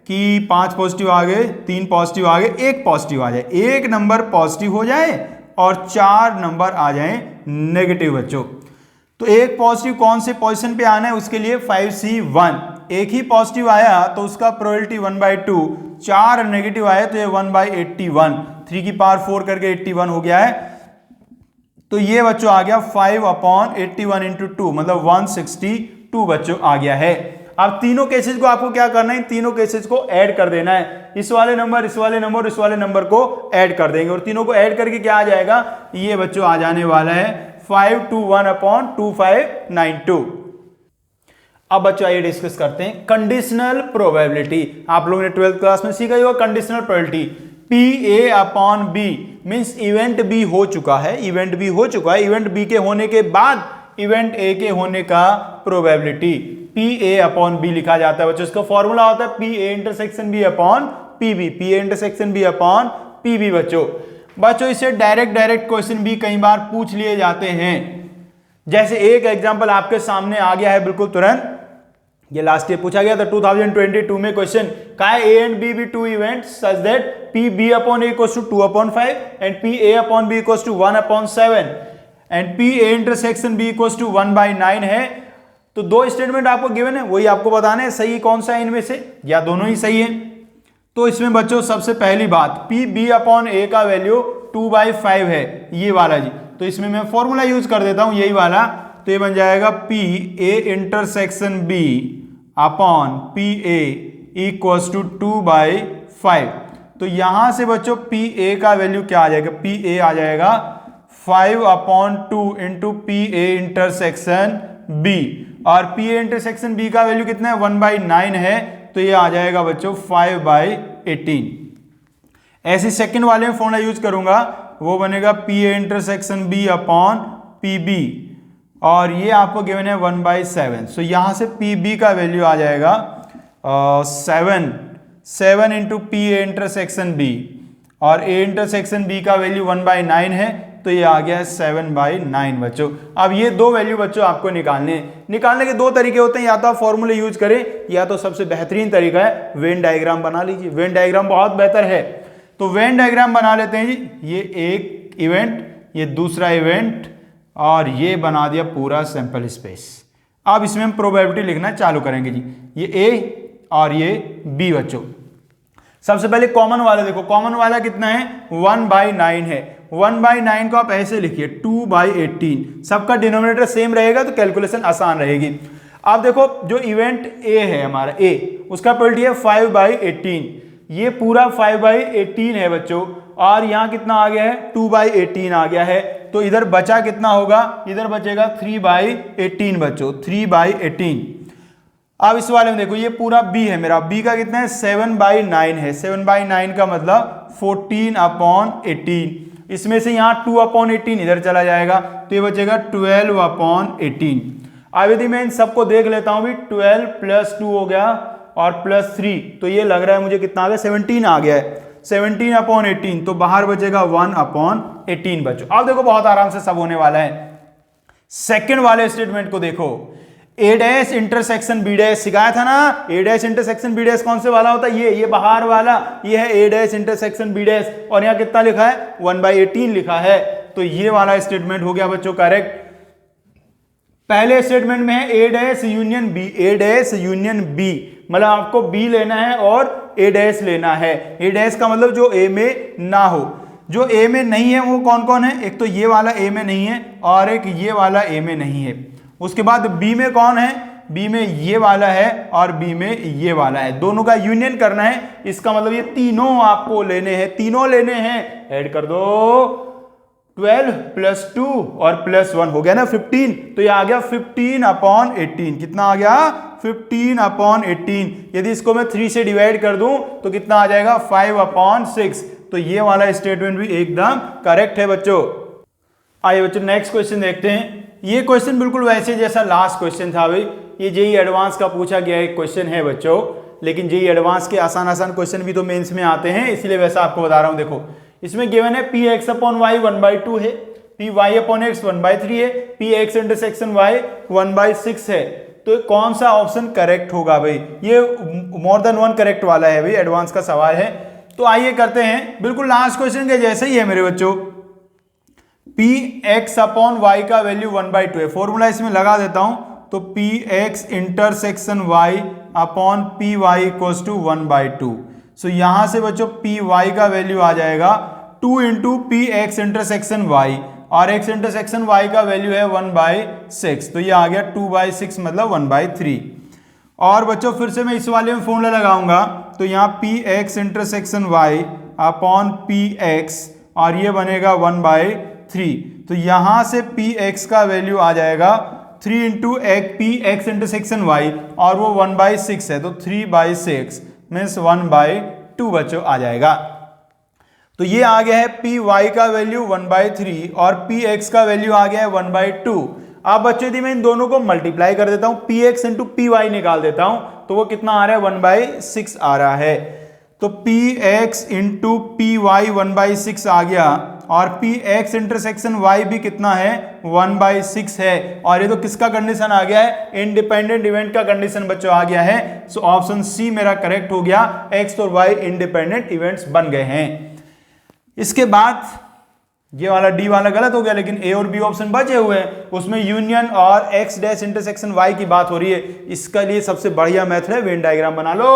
S1: कि 5 पॉजिटिव आ गए, 3 पॉजिटिव आ गए, 1 पॉजिटिव आ जाए, एक नंबर पॉजिटिव हो जाए और 4 नंबर आ जाए नेगेटिव बच्चों। तो एक पॉजिटिव कौन से पोजीशन पे आना है उसके लिए 5C1, एक ही पॉजिटिव आया तो उसका प्रोबेबिलिटी 1/2, 4 नेगेटिव आए तो ये 1/81, 3 की पावर 4 करके 81 हो गया है, तो ये बच्चों आ गया 5/81 इंटू 2 मतलब 162 बच्चों आ गया है। अब तीनों केसेस को आपको क्या करना है, तीनों केसेस को ऐड कर देना है, इस वाले नंबर इस वाले नंबर इस वाले नंबर को ऐड कर देंगे और तीनों को ऐड करके क्या आ जाएगा, ये बच्चों आ जाने वाला है 521/2592। अब बच्चों आइए डिस्कस करते हैं कंडीशनल प्रोबेबिलिटी। आप लोगों ने 12th क्लास में सीखा ही होगा conditional probability. PA/B means event B हो चुका है, इवेंट बी हो चुका है, इवेंट बी के होने के बाद इवेंट ए के होने का प्रोबेबिलिटी PA/B लिखा जाता है बच्चों। इसका फॉर्मूला होता है PA/B/PB, PA/B/PB बच्चों इसे डायरेक्ट क्वेश्चन भी कई बार पूछ लिए जाते हैं, जैसे एक एग्जांपल आपके सामने आ गया है बिल्कुल तुरंत, ये लास्ट ईयर पूछा गया था 2022 में क्वेश्चन, का A and B be two events such that PB/A equals to 2/5 and PA/B equals to 1/7 and PA/B equals to 1/9 है। तो 2 स्टेटमेंट आपको गिवन है, वही आपको बताना है सही कौन सा है इनमें से, या दोनों ही सही है। तो इसमें बच्चों सबसे पहली बात PB/A का वैल्यू 2/5 है, ये वाला जी, तो इसमें मैं फॉर्मूला यूज कर देता हूं यही वाला, तो ये बन जाएगा PA/PA इक्वल्स टू 2/5। तो यहां से बच्चों PA का वैल्यू क्या आ जाएगा, PA आ जाएगा 5/2 इंटू PA/B और PA/B का वैल्यू कितना है 1/9 है, तो ये आ जाएगा बच्चों 5/18। ऐसे सेकंड वाले में फॉर्मूला यूज करूंगा, वो बनेगा PA/B/2 PB और ये आपको गिवन है 1/7। सो यहाँ से PB का वैल्यू आ जाएगा 7 into P A intersection B और A इंटरसेक्शन B का वैल्यू 1/9 है, तो ये आ गया है 7/9 बच्चों। अब ये दो वैल्यू बच्चों आपको निकालने के दो तरीके होते हैं, या तो आप फॉर्मूले यूज करें या तो सबसे बेहतरीन तरीका है वेन डायग्राम बना लीजिए। वेन डायग्राम बहुत बेहतर है, तो वेन डायग्राम बना लेते हैं जी। ये एक इवेंट, ये दूसरा इवेंट और ये बना दिया पूरा सैंपल स्पेस। अब इसमें हम प्रोबेबिलिटी लिखना चालू करेंगे जी। ये A और ये B बच्चों। सबसे पहले कॉमन वाला देखो, कॉमन वाला कितना है 1/9 है। 1/9 को आप ऐसे लिखिए 2/18। सबका डिनोमिनेटर सेम रहेगा तो कैलकुलेशन आसान रहेगी। अब देखो जो इवेंट A है हमारा A, उसका प्रोबेबिलिटी है 5/18। ये पूरा 5/18 है बच्चों और यहाँ कितना आ गया है 2/18 आ गया है, तो इधर बचा कितना होगा, इधर बचेगा 3/18 बच्चों, 3/18। अब इस वाले में देखो ये पूरा B है मेरा, B का कितना है 7/9 है। 7/9 का मतलब 14/18। इसमें से यहाँ 2/18 इधर चला जाएगा तो ये बचेगा 12/18। अब यदि मैं इन सबको देख लेता हूं भी 12 + 2 हो गया और +3, तो ये लग रहा है मुझे कितना आ गया 17 आ गया है। 17/18 तो बाहर बचेगा 1/18 बच्चों। अब देखो बहुत आराम से सब होने वाला है। सेकंड वाले स्टेटमेंट को देखो, A' इंटरसेक्शन B' सिखाया था ना। A' इंटरसेक्शन B' कौन से वाला होता है, ये बाहर वाला, ये है A' इंटरसेक्शन B' और यहाँ कितना लिखा है 1/18 लिखा है, तो ये वाला स्टेटमेंट हो गया बच्चों करेक्ट। पहले स्टेटमेंट में है A' union B, A' union B, मतलब आपको B लेना है और A' लेना है। A' का मतलब जो A में ना हो। जो A में नहीं है वो कौन कौन है, एक तो ये वाला A में नहीं है और एक ये वाला A में नहीं है। उसके बाद B में कौन है, B में ये वाला है और B में ये वाला है, दोनों का यूनियन करना है। इसका मतलब ये तीनों आपको लेने हैं, तीनों लेने हैं। ऐड कर दो 12 + 2 और +1 हो गया ना 15, तो ये आ गया 15/18। कितना आ गया 15/18। यदि इसको मैं 3 से डिवाइड कर दूं तो कितना आ जाएगा 5/6। तो ये वाला स्टेटमेंट भी एकदम करेक्ट है बच्चों। आइए बच्चों नेक्स्ट क्वेश्चन देखते हैं। ये क्वेश्चन बिल्कुल वैसे जैसा लास्ट क्वेश्चन था भाई, ये जेईई एडवांस का पूछा गया एक क्वेश्चन है बच्चों, लेकिन जेईई एडवांस के आसान क्वेश्चन भी तो मेंस में आते हैं, इसलिए वैसा आपको बता रहा हूं। देखो इसमें गिवन है Px/y 1/2 है, Py/x 1/3 है, Px इंटरसेक्शन y 1/6 है। तो कौन सा ऑप्शन करेक्ट होगा भाई, ये मोर देन 1 करेक्ट वाला है भाई, एडवांस का सवाल है। तो आइए करते हैं, बिल्कुल लास्ट क्वेश्चन के जैसे ही है मेरे बच्चों। Px/y का वैल्यू 1/2 है, फॉर्मूला इसमें लगा देता हूं, तो Px intersection y upon Py = 1/2। सो यहां से बच्चों Py का वैल्यू आ जाएगा 2 इंटू Px इंटरसेक्शन y और x इंटरसेक्शन y का वैल्यू है 1/6, तो ये आ गया 2/6 मतलब 1/3। और बच्चों फिर से मैं इस वाले में फॉर्मूला लगाऊंगा, तो यहाँ Px intersection y upon Px और ये बनेगा 1/3। तो यहां से Px का वैल्यू आ जाएगा 3 इंटू Px इंटरसेक्शन y और वो 1/6 है, तो 3/6 मीन्स 1/2 बच्चों आ जाएगा। तो ये आ गया है Py का वैल्यू 1/3 और Px का वैल्यू आ गया है 1/2। अब बच्चों यदि मैं इन दोनों को मल्टीप्लाई कर देता हूं, Px इंटू Py निकाल देता हूं, तो वो कितना आ रहा है 1/6 आ रहा है। तो Px इंटू Py 1/6 आ गया और Px इंटरसेक्शन y भी कितना है 1/6 है। और ये तो किसका कंडीशन आ गया है, इंडिपेंडेंट इवेंट का कंडीशन बच्चों आ गया है। सो ऑप्शन सी मेरा करेक्ट हो गया, x और y इंडिपेंडेंट इवेंट्स बन गए हैं। इसके बाद ये वाला डी वाला गलत हो गया, लेकिन ए और बी ऑप्शन बचे हुए हैं, उसमें यूनियन और x डैश इंटरसेक्शन y की बात हो रही है। इसका लिए सबसे बढ़िया मेथड है वेन डायग्राम बना लो।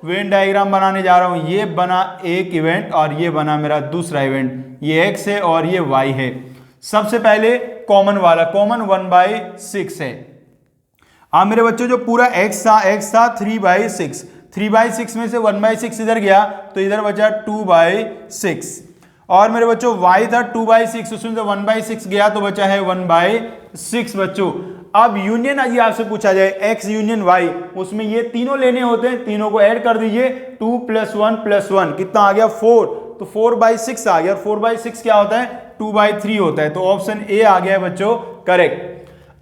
S1: वेन डायग्राम बनाने जा रहा हूं, ये बना एक इवेंट और ये बना मेरा दूसरा इवेंट, ये x है और ये y है। सबसे पहले कॉमन वाला, कॉमन 1/6 है। अब मेरे बच्चों जो पूरा x था 3/6, 3/6 में से 1/6 इधर गया तो इधर बचा 2/6। और मेरे बच्चों y था 2/6, उसमें से 1/6 गया तो बचा है 1/6 बच्चों। अब यूनियन आज आपसे पूछा जाए x यूनियन y, उसमें ये तीनों लेने होते हैं, तीनों को ऐड कर दीजिए 2 + 1 + 1 कितना आ गया 4। तो 4/6 आ गया, और 4/6 क्या होता है, 2/3 होता है। तो ऑप्शन ए आ गया है बच्चों करेक्ट।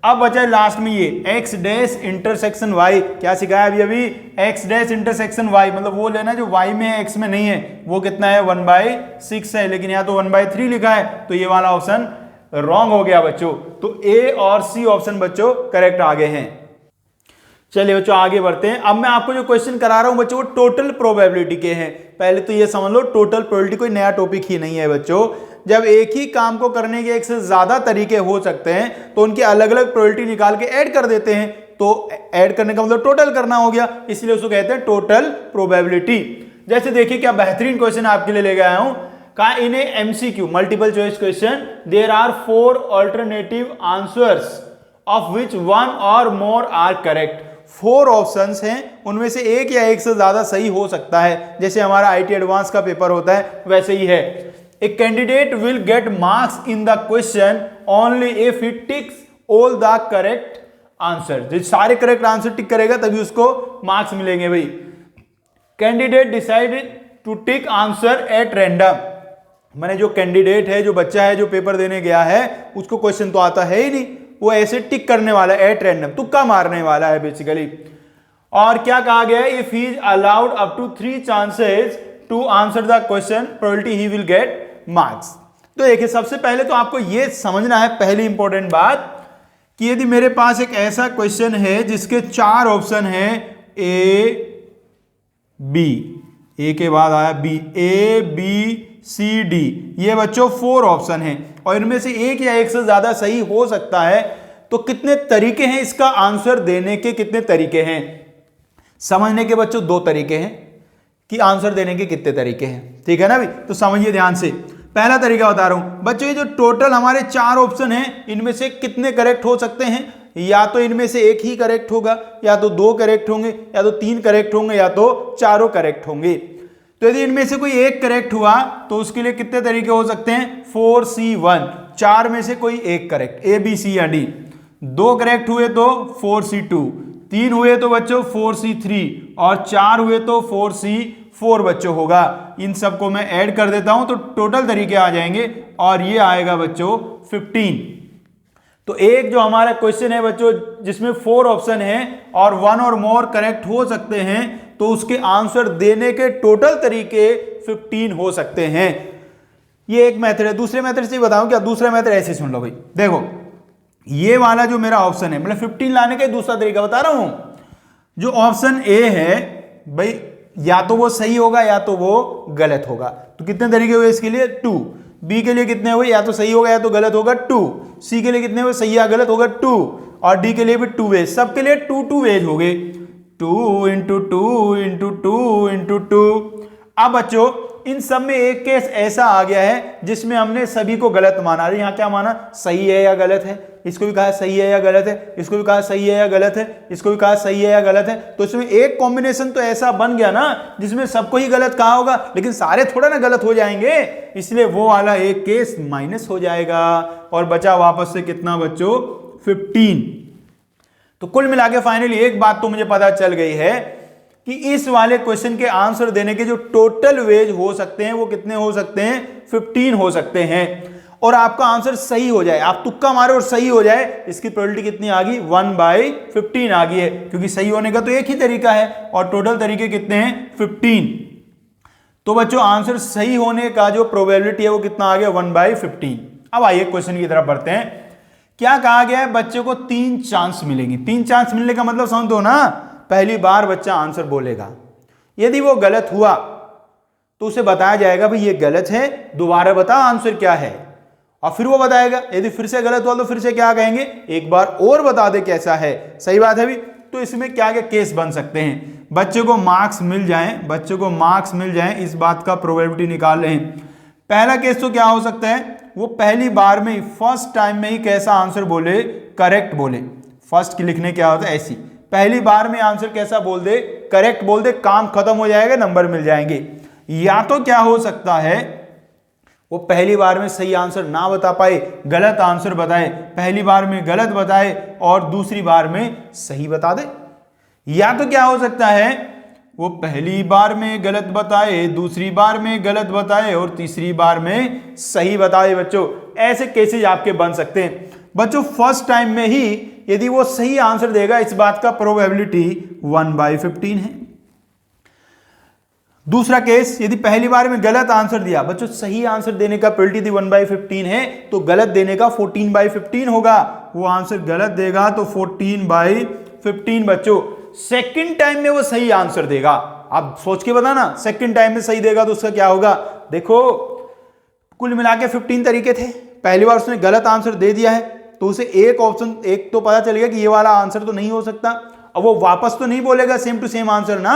S1: अब बचा लास्ट में ये x डैश इंटरसेक्शन y, क्या सिखाया अभी x डैश इंटरसेक्शन y, मतलब वो लेना जो y में है x में नहीं है, वो कितना है 1/6 है, लेकिन यहाँ तो 1/3 लिखा है, तो ये वाला ऑप्शन रॉन्ग हो गया बच्चों। तो ए और सी ऑप्शन बच्चों करेक्ट आ गए हैं। चलिए बच्चों आगे बढ़ते हैं। अब मैं आपको जो क्वेश्चन करा रहा हूं बच्चों वो टोटल प्रोबेबिलिटी के हैं। पहले तो ये समझ लो टोटल प्रोबेबिलिटी कोई नया टॉपिक ही नहीं है बच्चों। जब एक ही काम को करने के एक से ज्यादा तरीके हो सकते हैं तो उनकी अलग अलग प्रोबेबिलिटी निकाल के ऐड कर देते हैं, तो ऐड करने का मतलब टोटल करना हो गया, इसलिए उसको कहते हैं टोटल प्रोबेबिलिटी। जैसे देखिए क्या बेहतरीन क्वेश्चन आपके लिए लेके आया हूं, कहा in MCQ multiple choice question there are 4 alternative answers of which 1 और मोर आर करेक्ट। 4 ऑप्शंस हैं, उनमें से एक या एक से ज्यादा सही हो सकता है, जैसे हमारा आईटी एडवांस का पेपर होता है वैसे ही है। A candidate will get marks in the question only if he ticks all the correct answer. जो सारे करेक्ट आंसर टिक करेगा तभी उसको मार्क्स मिलेंगे भाई। Candidate decided to tick answer at random, मैंने जो कैंडिडेट है, जो बच्चा है जो पेपर देने गया है, उसको क्वेश्चन तो आता है ही नहीं, वो ऐसे टिक करने वाला है एट रैंडम, तुक्का मारने वाला है बेसिकली। और क्या कहा गया है, if he is allowed up to 3 chances to answer the question probability he will get marks. तो देखिए सबसे पहले तो आपको यह समझना है पहली इंपॉर्टेंट बात कि यदि मेरे पास एक ऐसा क्वेश्चन है जिसके 4 ऑप्शन है ए बी, ए के बाद आया B, A B C D, ये बच्चों 4 ऑप्शन हैं और इनमें से एक या एक से ज्यादा सही हो सकता है। तो कितने तरीके हैं इसका आंसर देने के, कितने तरीके हैं समझने के बच्चों, 2 तरीके हैं कि आंसर देने के कितने तरीके हैं, ठीक है ना भाई। तो समझिए ध्यान से, पहला तरीका बता रहा हूं बच्चों, ये जो टोटल हमारे 4 ऑप्शन हैं इनमें से कितने करेक्ट हो सकते हैं, या तो इनमें से एक ही करेक्ट होगा, या तो 2 करेक्ट होंगे, या तो 3 करेक्ट होंगे, या तो चारों करेक्ट होंगे। तो यदि इनमें से कोई एक करेक्ट हुआ तो उसके लिए कितने तरीके हो सकते हैं, 4C1, 4 में से कोई एक करेक्ट, ए बी सी या डी। 2 करेक्ट हुए तो 4C2, 3 हुए तो बच्चों 4C3 और 4 हुए तो 4C4 बच्चों होगा। इन सबको मैं ऐड कर देता हूं तो टोटल तरीके आ जाएंगे और ये आएगा बच्चों 15। तो एक जो हमारा क्वेश्चन है बच्चों जिसमें 4 ऑप्शन है और 1 और मोर करेक्ट हो सकते हैं, तो उसके आंसर देने के टोटल तरीके 15 हो सकते हैं। ये एक मेथड है। दूसरे मेथड से बताऊं क्या, दूसरा मेथड ऐसे सुन लो भाई, देखो ये वाला जो मेरा ऑप्शन है, मतलब 15 लाने का दूसरा तरीका बता रहा हूं। जो ऑप्शन ए है भाई, या तो वो सही होगा या तो वो गलत होगा। तो कितने तरीके हुए इसके लिए, 2। बी के लिए कितने हुए, या तो सही होगा या तो गलत होगा, 2। सी के लिए कितने हुए, सही या गलत होगा, 2। और डी के लिए भी 2 वेज, सबके लिए 2 वेज हो गए, 2 इंटू 2 इंटू 2 इंटू 2। अब बच्चों इन सब में एक केस ऐसा आ गया है जिसमें हमने सभी को गलत माना। अरे यहाँ क्या माना, सही है या गलत है, इसको भी कहा सही है या गलत है, इसको भी कहा सही है या गलत है, इसको भी कहा सही है या गलत है। तो इसमें एक कॉम्बिनेशन तो ऐसा बन गया ना जिसमें सबको ही गलत कहा होगा, लेकिन सारे थोड़ा ना गलत हो जाएंगे, इसलिए वो वाला एक केस माइनस हो जाएगा और बचा वापस से कितना बच्चों, 15। तो कुल मिला के फाइनली एक बात तो मुझे पता चल गई है कि इस वाले क्वेश्चन के आंसर देने के जो टोटल वेज हो सकते हैं वो कितने हो सकते हैं, 15 हो सकते हैं। और आपका आंसर सही हो जाए, आप तुक्का मारो और सही हो जाए, इसकी प्रोबेबिलिटी कितनी आ गई, 1/15 आ गई है, क्योंकि सही होने का तो एक ही तरीका है और टोटल तरीके कितने हैं, 15। तो बच्चों आंसर सही होने का जो प्रोबेबिलिटी है वो कितना आ गया, 1/15। अब आइए क्वेश्चन की तरफ बढ़ते हैं। क्या कहा गया है, बच्चे को 3 चांस मिलेंगे। 3 चांस मिलने का मतलब समझ दो ना, पहली बार बच्चा आंसर बोलेगा, यदि वो गलत हुआ तो उसे बताया जाएगा भाई ये गलत है, दोबारा बता आंसर क्या है, और फिर वो बताएगा। यदि फिर से गलत हुआ तो फिर से क्या कहेंगे, एक बार और बता दे कैसा है। सही बात है भी। तो इसमें क्या क्या केस बन सकते हैं, बच्चे को मार्क्स मिल जाएं, बच्चे को मार्क्स मिल जाएं, इस बात का प्रोबेबिलिटी निकाल रहे हैं। पहला केस तो क्या हो सकता है, वो पहली बार में ही, फर्स्ट टाइम में ही कैसा आंसर बोले, करेक्ट बोले। फर्स्ट की लिखने क्या होता है, ऐसी पहली बार में आंसर कैसा बोल दे, करेक्ट बोल दे, काम खत्म हो जाएगा, नंबर मिल जाएंगे। या तो क्या हो सकता है, वो पहली बार में सही आंसर ना बता पाए, गलत आंसर बताए, पहली बार में गलत बताए और दूसरी बार में सही बता दे। या तो क्या हो सकता है, वो पहली बार में गलत बताए, दूसरी बार में गलत बताए और तीसरी बार में सही बताए। बच्चों ऐसे केसेस आपके बन सकते हैं। बच्चों फर्स्ट टाइम में ही यदि वो सही आंसर देगा, इस बात का प्रोबेबिलिटी 1/15 है। दूसरा केस, यदि पहली बार में गलत आंसर दिया, बच्चों सही आंसर देने का प्रोबेबिलिटी 1/15 है, तो गलत देने का 14/15 होगा। वो आंसर गलत देगा तो 14/15। बच्चों सेकंड टाइम में वो सही आंसर देगा। आप सोच के बताना, सेकंड टाइम में सही देगा तो उसका क्या होगा। देखो कुल मिला के 15 तरीके थे। पहली बार उसने गलत आंसर दे दिया है तो उसे एक ऑप्शन, एक तो पता चलेगा कि ये वाला आंसर तो नहीं हो सकता। अब वो वापस तो नहीं बोलेगा सेम टू सेम आंसर ना,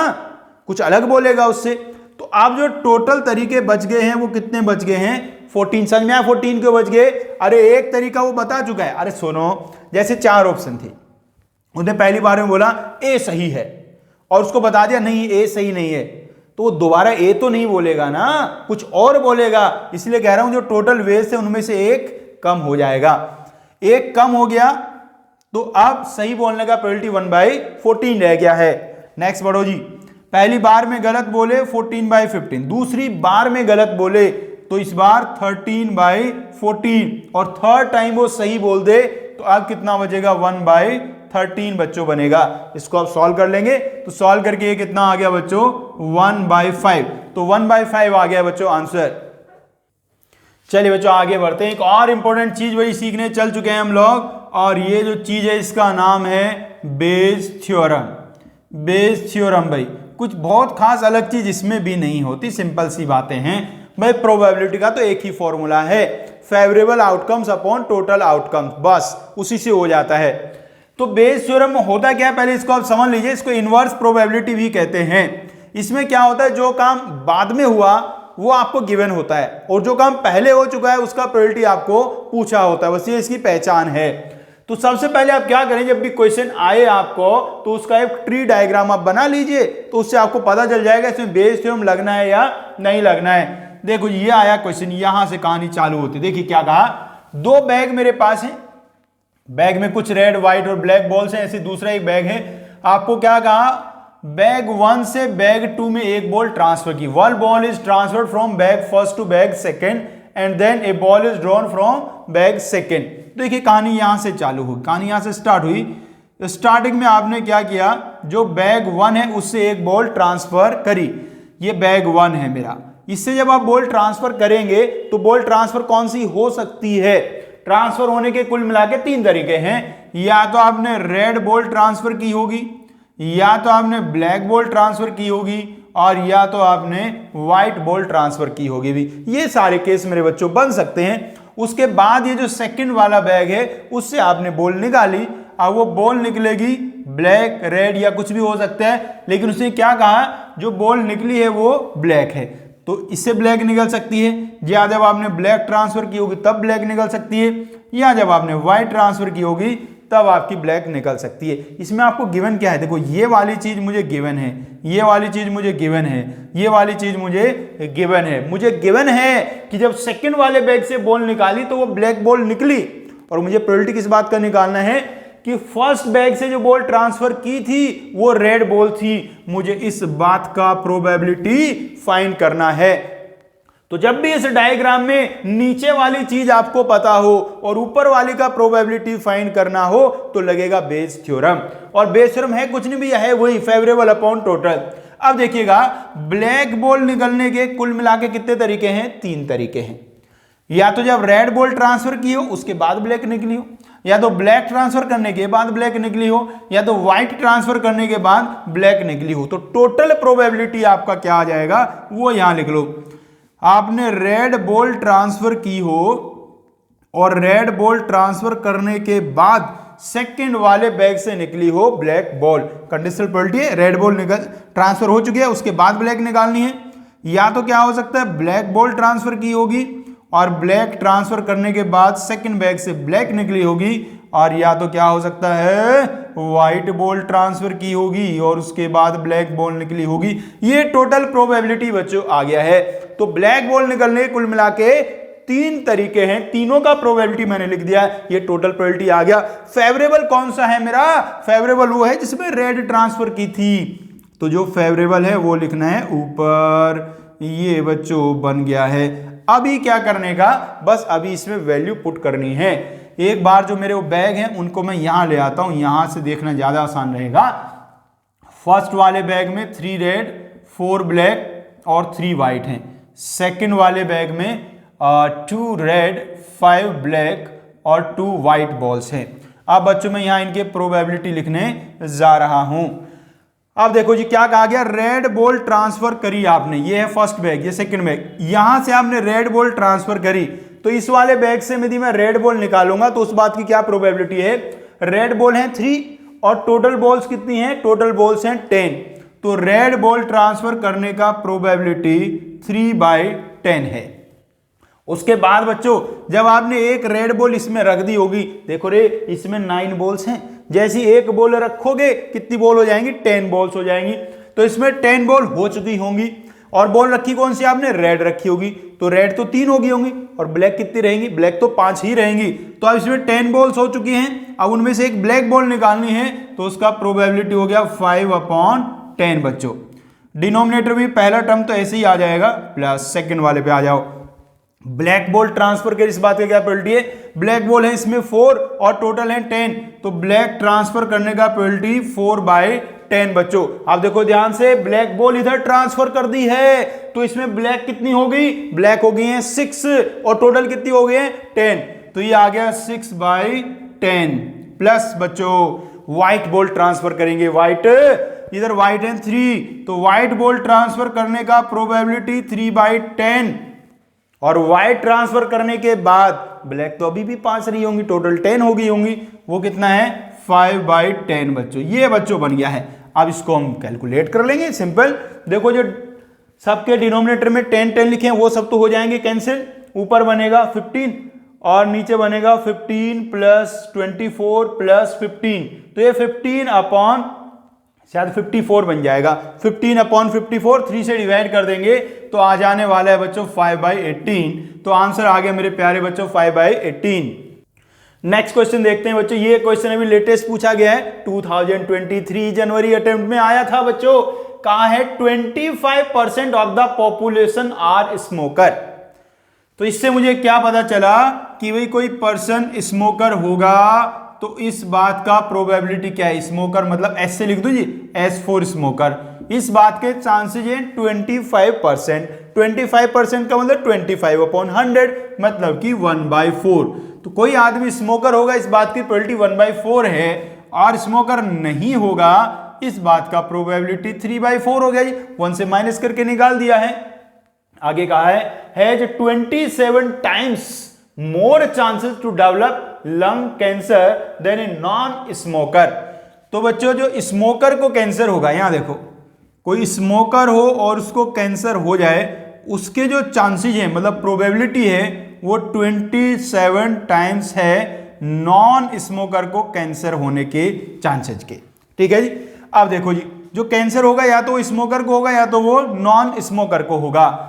S1: कुछ अलग बोलेगा उससे। तो आप जो टोटल तरीके बच गए हैं वो कितने बच गए हैं, 14। समझ में आया 14 क्यों बच गए। अरे एक तरीका वो बता चुका है। अरे सुनो, जैसे 4 ऑप्शन थे, उसने पहली बार में बोला ए सही है और उसको बता दिया नहीं ए सही नहीं है, तो वो दोबारा ए तो नहीं बोलेगा ना, कुछ और बोलेगा। इसलिए कह रहा हूं जो टोटल वेज थे उनमें से एक कम हो जाएगा। एक कम हो गया तो अब सही बोलने का प्रोबेबिलिटी 1/14 रह गया है। नेक्स्ट बढ़ो जी। पहली बार में गलत बोले 14/15, दूसरी बार में गलत बोले तो इस बार 13/14 और थर्ड टाइम वो सही बोल दे तो अब कितना बचेगा 1/13 बच्चों बनेगा। इसको आप सॉल्व कर लेंगे तो सॉल्व करके ये कितना आ गया बच्चों 1/5। तो 1/5 आ गया बच्चों आंसर। चलिए बच्चों आगे बढ़ते हैं। एक और इंपॉर्टेंट चीज वही सीखने चल चुके हैं हम लोग, और ये जो चीज है इसका नाम है बेज थ्योरम। बेज थ्योरम भाई कुछ बहुत खास अलग चीज इसमें भी नहीं होती, सिंपल सी बातें हैं भाई। प्रोबेबिलिटी का तो एक ही फॉर्मूला है, favourable outcomes upon total outcomes, बस उसी से हो जाता है। तो बेज थ्योरम में होता क्या है पहले इसको आप समझ लीजिए। इसको इनवर्स प्रोबेबिलिटी भी कहते हैं। इसमें क्या होता है, जो काम बाद में हुआ वो आपको गिवन होता है और जो काम पहले हो चुका है उसका प्रोबेबिलिटी आपको पूछा होता है, बस ये इसकी पहचान है। तो सबसे पहले आप क्या करें, जब भी क्वेश्चन आए आपको तो उसका एक ट्री डायग्राम आप बना लीजिए, तो उससे आपको पता चल जाएगा इसमें बेस थ्योरम लगना है या नहीं लगना है। देखो ये आया क्वेश्चन, यहां से कहानी चालू होती। देखिए क्या कहा, 2 बैग मेरे पास है, बैग में कुछ रेड व्हाइट और ब्लैक बॉल्स हैं, ऐसे दूसरा एक बैग है। आपको क्या कहा, बैग 1 से बैग 2 में एक बॉल ट्रांसफर की। 1 ball is transferred from bag first to bag second and then a ball is drawn from bag second. देखिए कहानी यहां से चालू हुई, कहानी यहां से स्टार्ट हुई। स्टार्टिंग में आपने क्या किया, जो बैग 1 है उससे एक बॉल ट्रांसफर करी। ये बैग 1 है मेरा, इससे जब आप बॉल ट्रांसफर करेंगे तो बॉल ट्रांसफर कौन सी हो सकती है। ट्रांसफर होने के कुल मिला के 3 तरीके हैं। या तो आपने रेड बॉल ट्रांसफर की होगी, या तो आपने ब्लैक बॉल ट्रांसफर की होगी, और या तो आपने व्हाइट बॉल ट्रांसफर की होगी भी। ये सारे केस मेरे बच्चों बन सकते हैं। उसके बाद ये जो सेकंड वाला बैग है उससे आपने बॉल निकाली, अब वो बॉल निकलेगी ब्लैक रेड या कुछ भी हो सकता है, लेकिन उसने क्या कहा, जो बॉल निकली है वो ब्लैक है, तो इससे ब्लैक निकल सकती है। या जब आपने ब्लैक ट्रांसफर की होगी तब ब्लैक निकल सकती है, या जब आपने व्हाइट ट्रांसफर की होगी तब आपकी ब्लैक निकल सकती है। इसमें आपको गिवन क्या है, देखो ये वाली चीज मुझे गिवन है, ये वाली चीज मुझे गिवन है, ये वाली चीज मुझे गिवन है। मुझे गिवन है कि जब सेकंड वाले बैग से बॉल निकाली तो वो ब्लैक बॉल निकली, और मुझे प्रोबेबिलिटी किस बात का निकालना है कि फर्स्ट बैग से जो बॉल ट्रांसफर की थी वो रेड बॉल थी। मुझे इस बात का प्रोबेबिलिटी फाइंड करना है। तो जब भी इस डायग्राम में नीचे वाली चीज आपको पता हो और ऊपर वाली का प्रोबेबिलिटी फाइंड करना हो तो लगेगा बेस थ्योरम। और बेस थ्योरम है कुछ नहीं भी है वही फेवरेबल अपॉन टोटल। अब देखिएगा ब्लैक बॉल निकलने के कुल मिला के कितने तरीके हैं, 3 तरीके हैं। या तो जब रेड बॉल ट्रांसफर की हो उसके बाद ब्लैक निकली हो, या तो ब्लैक ट्रांसफर करने के बाद ब्लैक निकली हो, या तो व्हाइट ट्रांसफर करने के बाद ब्लैक निकली हो। तो टोटल प्रोबेबिलिटी आपका क्या आ जाएगा वो यहां लिख लो। आपने रेड बॉल ट्रांसफर की हो और रेड बॉल ट्रांसफर करने के बाद सेकंड वाले बैग से निकली हो ब्लैक बॉल, कंडीशनल प्रोबेबिलिटी है, रेड बॉल निकल ट्रांसफर हो चुकी है उसके बाद ब्लैक निकालनी है। या तो क्या हो सकता है, ब्लैक बॉल ट्रांसफर की होगी और ब्लैक ट्रांसफर करने के बाद सेकंड बैग से ब्लैक निकली होगी, और या तो क्या हो सकता है, व्हाइट बॉल ट्रांसफर की होगी और उसके बाद ब्लैक बॉल निकली होगी। ये टोटल प्रोबेबिलिटी बच्चों आ गया है। तो ब्लैक बॉल निकलने कुल मिला के 3 तरीके हैं, तीनों का प्रोबेबिलिटी मैंने लिख दिया, ये टोटल प्रोबेबिलिटी आ गया। फेवरेबल कौन सा है मेरा, फेवरेबल वो है जिसमें रेड ट्रांसफर की थी। तो जो फेवरेबल है वो लिखना है ऊपर। ये बच्चों बन गया है। अभी क्या करने का, बस अभी इसमें वैल्यू पुट करनी है। एक बार जो मेरे वो बैग हैं उनको मैं यहां ले आता हूं, यहां से देखना ज्यादा आसान रहेगा। फर्स्ट वाले बैग में 3 रेड 4 ब्लैक और 3 वाइट हैं। सेकंड वाले बैग में 2 रेड 5 ब्लैक और 2 वाइट बॉल्स हैं। अब बच्चों मैं यहां इनके प्रोबेबिलिटी लिखने जा रहा हूं। अब देखो जी क्या कहा गया, रेड बॉल ट्रांसफर करी आपने, ये है फर्स्ट बैग, ये सेकंड बैग, यहां से आपने रेड बॉल ट्रांसफर करी, तो इस वाले बैग से यदि मैं रेड बॉल निकालूंगा तो उस बात की क्या प्रोबेबिलिटी है, रेड बॉल है 3 और टोटल बॉल्स कितनी है, टोटल बॉल्स हैं 10, तो रेड बॉल ट्रांसफर करने का प्रोबेबिलिटी 3/10 है। उसके बाद बच्चों जब आपने एक रेड बॉल इसमें रख दी होगी, देखो रे इसमें 9 बॉल्स हैं, जैसी एक बॉल रखोगे कितनी बॉल हो जाएंगी, 10 बॉल्स हो जाएंगी, तो इसमें 10 बॉल हो चुकी होंगी। और बॉल रखी कौन सी आपने, रेड रखी होगी, तो रेड तो 3 होगी होंगी और ब्लैक कितनी रहेंगी, ब्लैक तो 5 ही रहेंगी। तो अब इसमें 10 बॉल्स हो चुकी हैं, अब उनमें से एक ब्लैक बॉल निकालनी है, तो उसका प्रोबेबिलिटी हो गया 5/10 बच्चों। डिनोमिनेटर में पहला टर्म तो ऐसे ही आ जाएगा, प्लस सेकंड वाले पे आ जाओ। ब्लैक बॉल ट्रांसफर के इस बात की क्या प्रोबेबिलिटी है, ब्लैक बॉल है इसमें 4 और टोटल है 10, तो ब्लैक ट्रांसफर करने का प्रोबेबिलिटी 4/10 बच्चों। आप देखो ध्यान से, ब्लैक बॉल इधर ट्रांसफर कर दी है, तो इसमें ब्लैक कितनी होगी, ब्लैक हो गई है 6 और टोटल कितनी हो गई है 10, तो ये आ गया 6/10। प्लस बच्चों व्हाइट बॉल ट्रांसफर करेंगे, व्हाइट इधर व्हाइट है 3, तो व्हाइट बॉल ट्रांसफर करने का प्रोबेबिलिटी 3/10, और व्हाइट ट्रांसफर करने के बाद ब्लैक तो अभी भी 5 रही होंगी, टोटल 10 हो गई होंगी, वो कितना है 5/10 बच्चों। ये बच्चों बन गया है। अब इसको हम कैलकुलेट कर लेंगे, सिंपल। देखो जो सबके डिनोमिनेटर में 10 लिखे हैं वो सब तो हो जाएंगे कैंसिल, ऊपर बनेगा 15 और नीचे बनेगा 15 + 24 + 15, तो ये 15 अपॉन शायद 54 बन जाएगा, 15/54, 3 से डिवाइड कर देंगे तो आ जाने वाला है बच्चों 5/18। तो आंसर आ गया मेरे प्यारे बच्चों 5/18। नेक्स्ट क्वेश्चन देखते हैं बच्चों। ये क्वेश्चन अभी लेटेस्ट पूछा गया है, 2023 जनवरी अटेम्प्ट में आया था बच्चों। कहा है 25% of the population are smoker. तो इससे मुझे क्या पता चला कि भाई कोई पर्सन स्मोकर होगा, तो इस बात का प्रोबेबिलिटी क्या है, स्मोकर मतलब एस से लिख दो जी, एस फॉर स्मोकर, इस बात के चांसेज हैं 25%। 25% का मतलब 25/100, मतलब कि 1/4। तो कोई आदमी स्मोकर होगा इस बात की प्रोबेबिलिटी 1/4 है, और स्मोकर नहीं होगा इस बात का प्रोबेबिलिटी 3/4 हो गया जी, 1 से माइनस करके निकाल दिया है। आगे कहा है has 27 times more chances to develop lung cancer than a non smoker. तो बच्चों जो स्मोकर को कैंसर होगा, यहां देखो कोई स्मोकर हो और उसको कैंसर हो जाए, उसके जो चांसेस हैं मतलब प्रोबेबिलिटी है वो 27 टाइम्स है नॉन स्मोकर को कैंसर होने के चांसेस के। ठीक है जी। अब देखो जी जो कैंसर होगा या तो स्मोकर को होगा या तो वो नॉन स्मोकर को होगा।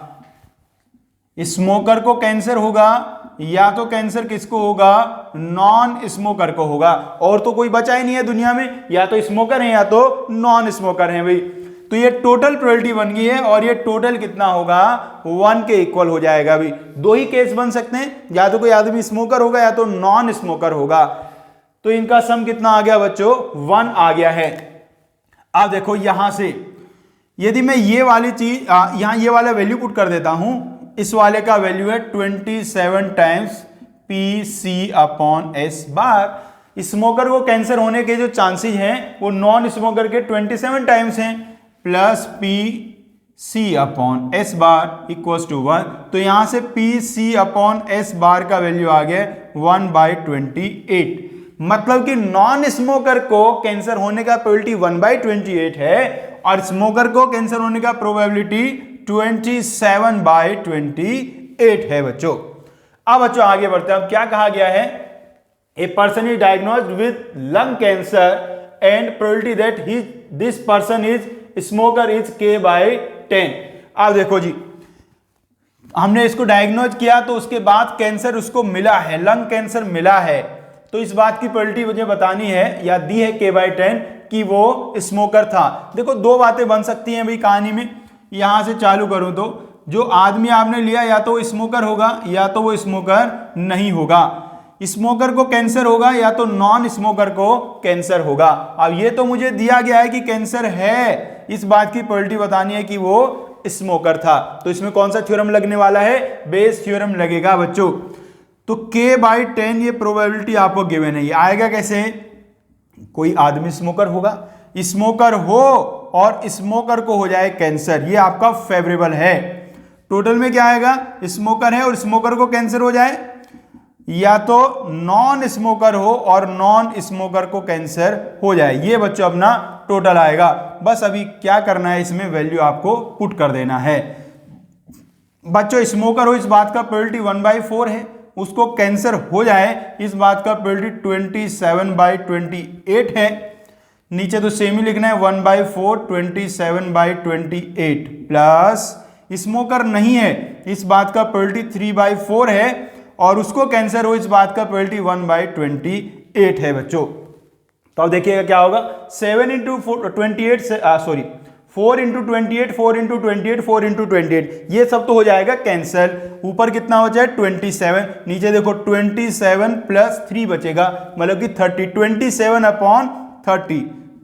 S1: स्मोकर को कैंसर होगा या तो कैंसर किसको होगा, नॉन स्मोकर को होगा, और तो कोई बचा ही नहीं है दुनिया में, या तो स्मोकर है या तो नॉन स्मोकर है भाई। तो ये टोटल प्रोबेबिलिटी बन गई है, और ये टोटल कितना होगा 1 के इक्वल हो जाएगा भाई। दो ही केस बन सकते हैं, या तो कोई आदमी स्मोकर होगा या तो नॉन स्मोकर होगा। तो इनका सम कितना आ गया बच्चों, 1 आ गया है। अब देखो यहां से यदि मैं ये वाली चीज यहां ये वाला वैल्यू पुट कर देता हूं, इस वाले का वैल्यू है 27 टाइम्स PC/S बार। स्मोकर को कैंसर होने के जो चांसेस हैं वो नॉन स्मोकर के 27 टाइम्स हैं, plus PC/S bar equals to 1। तो यहां से PC/S बार का वैल्यू आ गया 1/28। मतलब कि नॉन स्मोकर को कैंसर होने का प्रोबेबिलिटी 1/28 है, और स्मोकर को कैंसर होने का प्रोबेबिलिटी 27/28 है बच्चों। अब बच्चों आगे बढ़ते हैं। अब क्या कहा गया है, a person is diagnosed with lung cancer and probability that this person is smoker is K/10। अब देखो जी हमने इसको डायग्नोज किया तो उसके बाद कैंसर उसको मिला है, लंग कैंसर मिला है, तो इस बात की प्रोबेबिलिटी मुझे बतानी है या दी है K/10 कि वो स्मोकर था। देखो दो बातें बन सकती हैं भाई कहानी में, यहां से चालू करूं तो जो आदमी आपने लिया या तो वो स्मोकर होगा या तो वो स्मोकर नहीं होगा, स्मोकर को कैंसर होगा या तो नॉन स्मोकर को कैंसर होगा। अब ये तो मुझे दिया गया है कि कैंसर है, इस बात की प्रोबेबिलिटी बतानी है कि वो स्मोकर था, तो इसमें कौन सा थ्योरम लगने वाला है, बेस थ्योरम लगेगा बच्चों। तो k/10 ये प्रोबेबिलिटी आपको गिवन है, ये आएगा कैसे, कोई आदमी स्मोकर होगा, स्मोकर हो और स्मोकर को हो जाए कैंसर, ये आपका फेवरेबल है। टोटल में क्या आएगा, स्मोकर है और स्मोकर को कैंसर हो जाए, या तो नॉन स्मोकर हो और नॉन स्मोकर को कैंसर हो जाए, ये बच्चों अपना टोटल आएगा। बस अभी क्या करना है, इसमें वैल्यू आपको पुट कर देना है। बच्चों स्मोकर हो इस बात का प्रोबेबिलिटी 1/4 है, उसको कैंसर हो जाए इस बात का प्रोबेबिलिटी 27/28 है। नीचे तो सेम ही लिखना है 1/4 27/28 प्लस स्मोकर नहीं है इस बात का प्रोबेबिलिटी 3/4 है और उसको कैंसर हो इस बात का प्रोबेबिलिटी 1/28 है बच्चों। तो अब देखिएगा क्या होगा, 4 into 28 4 into 28 ये सब तो हो जाएगा कैंसल। ऊपर कितना हो जाए 27, नीचे देखो 27 प्लस 3 बचेगा मतलब कि 30,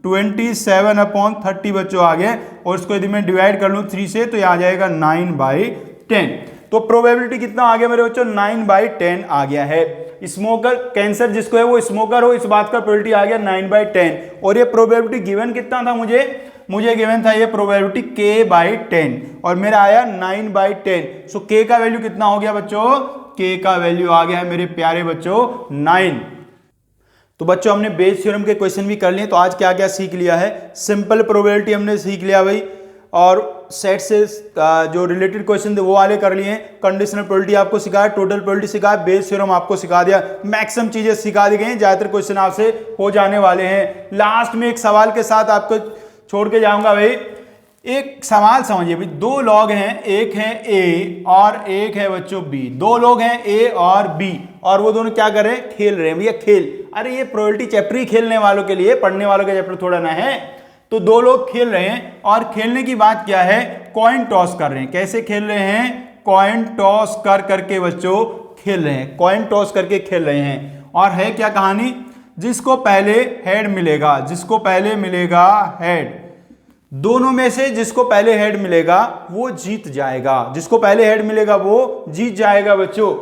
S1: 27/30 बच्चों आ गए, और इसको यदि मैं डिवाइड कर लूं 3 से तो ये आ जाएगा 9/10। तो प्रोबेबिलिटी कितना आ गया मेरे बच्चों, 9/10 आ गया है। स्मोकर कैंसर जिसको है वो स्मोकर हो इस बात का प्रोबेबिलिटी आ गया 9/10, और ये प्रोबेबिलिटी गिवन कितना था मुझे गिवन था ये प्रोबेबिलिटी k/10 और मेरा आया 9/10। सो k का वैल्यू कितना हो गया बच्चों, k का वैल्यू आ गया है मेरे प्यारे बच्चों 9। तो बच्चों हमने बेस थ्योरम के क्वेश्चन भी कर लिए, तो आज क्या क्या सीख लिया है, सिंपल प्रोबेबिलिटी हमने सीख लिया भाई, और सेट से जो रिलेटेड क्वेश्चन थे वो वाले कर लिए, कंडीशनल प्रोबेबिलिटी आपको सिखाया, टोटल प्रोबेबिलिटी सिखाया, बेस थ्योरम आपको सिखा दिया, मैक्सिमम चीजें सिखा दी गई, ज्यादातर क्वेश्चन आपसे हो जाने वाले हैं। लास्ट में एक सवाल के साथ आपको छोड़ के जाऊंगा भाई, एक सवाल समझिए भाई, दो लोग हैं, एक है ए और एक है बच्चों बी, दो लोग हैं ए और बी और वो दोनों क्या कर रहे हैं, खेल रहे हैं भैया खेल। अरे ये प्रोबेबिलिटी चैप्टर ही खेलने वालों के लिए, पढ़ने वालों का चैप्टर थोड़ा ना है। तो दो लोग खेल रहे हैं और खेलने की बात क्या है, कॉइन टॉस कर रहे हैं। कैसे खेल रहे हैं, कॉइन टॉस कर करके बच्चों खेल रहे हैं, कॉइन टॉस करके खेल रहे हैं। और है क्या कहानी, जिसको पहले हेड मिलेगा, जिसको पहले मिलेगा हेड, दोनों में से जिसको पहले हेड मिलेगा वो जीत जाएगा, जिसको पहले हेड मिलेगा वो जीत जाएगा बच्चों।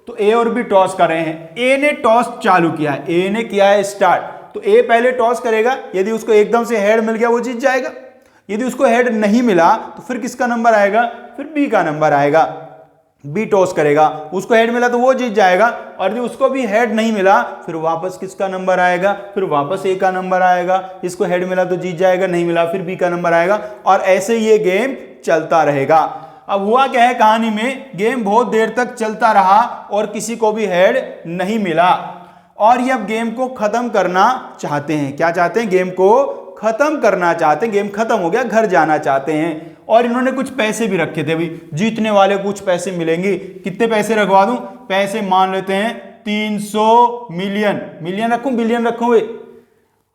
S1: तो ए और बी टॉस कर रहे हैं, ए ने टॉस चालू किया है, ए ने किया है स्टार्ट, तो ए पहले टॉस करेगा, यदि उसको एकदम से हेड मिल गया वो जीत जाएगा, यदि उसको हेड नहीं मिला तो फिर किसका नंबर आएगा, फिर बी का नंबर आएगा। बी टॉस करेगा, उसको हेड मिला तो वो जीत जाएगा, और यदि उसको भी हेड नहीं मिला फिर वापस किसका नंबर आएगा, फिर वापस ए का नंबर आएगा। इसको हेड मिला तो जीत जाएगा, नहीं मिला फिर बी का नंबर आएगा, और ऐसे ये गेम चलता रहेगा। अब हुआ क्या है कहानी में, गेम बहुत देर तक चलता रहा और किसी को भी हेड नहीं मिला, और ये अब गेम को खत्म करना चाहते हैं। क्या चाहते हैं, गेम को खत्म करना चाहते हैं, गेम खत्म हो गया, घर जाना चाहते हैं। और इन्होंने कुछ पैसे भी रखे थे भाई, जीतने वाले कुछ पैसे मिलेंगे। कितने पैसे रखवा दूं, पैसे मान लेते हैं 300 मिलियन, मिलियन रखूं बिलियन रखूं भाई,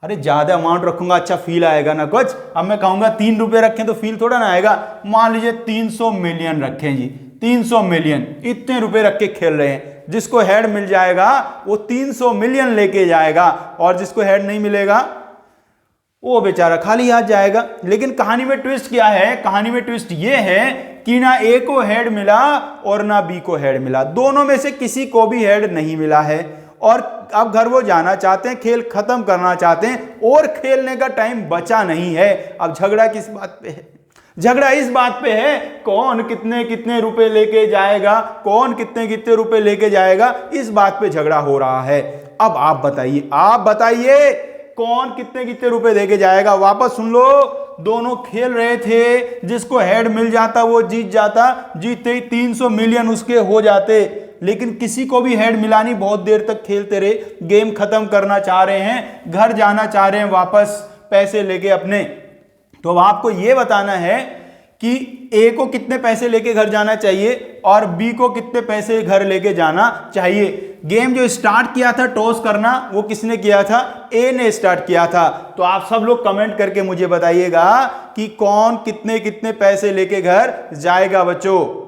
S1: अरे ज्यादा अमाउंट रखूंगा अच्छा फील आएगा ना कुछ। अब मैं कहूंगा 3 रुपए रखें तो फील थोड़ा ना आएगा, मान लीजिए 300 मिलियन रखें जी, 300 मिलियन, इतने रुपए रख के खेल रहे हैं। जिसको हेड मिल जाएगा वो 300 मिलियन लेके जाएगा, और जिसको हेड नहीं मिलेगा वो बेचारा खाली हाथ जाएगा। लेकिन कहानी में ट्विस्ट क्या है, कहानी में ट्विस्ट ये है कि ना ए को हेड मिला और ना बी को हेड मिला, दोनों में से किसी को भी हेड नहीं मिला है, और अब घर वो जाना चाहते हैं, खेल खत्म करना चाहते हैं, और खेलने का टाइम बचा नहीं है। अब झगड़ा किस बात पे है, झगड़ा इस बात पे है कौन कितने कितने रुपए लेके जाएगा, कौन कितने कितने रुपए लेके जाएगा, इस बात पे झगड़ा हो रहा है। अब आप बताइए कौन कितने कितने रुपए देके जाएगा। वापस सुन लो, दोनों खेल रहे थे, जिसको हेड मिल जाता वो जीत जाता, जीतते ही 300 मिलियन उसके हो जाते, लेकिन किसी को भी हेड मिला नहीं, बहुत देर तक खेलते रहे, गेम खत्म करना चाह रहे हैं, घर जाना चाह रहे हैं वापस पैसे लेके अपने। तो अब आपको यह बताना है कि ए को कितने पैसे लेके घर जाना चाहिए और बी को कितने पैसे घर लेके जाना चाहिए। गेम जो स्टार्ट किया था टॉस करना, वो किसने किया था? ए ने स्टार्ट किया था। तो आप सब लोग कमेंट करके मुझे बताइएगा कि कौन कितने कितने पैसे लेके घर जाएगा बच्चों।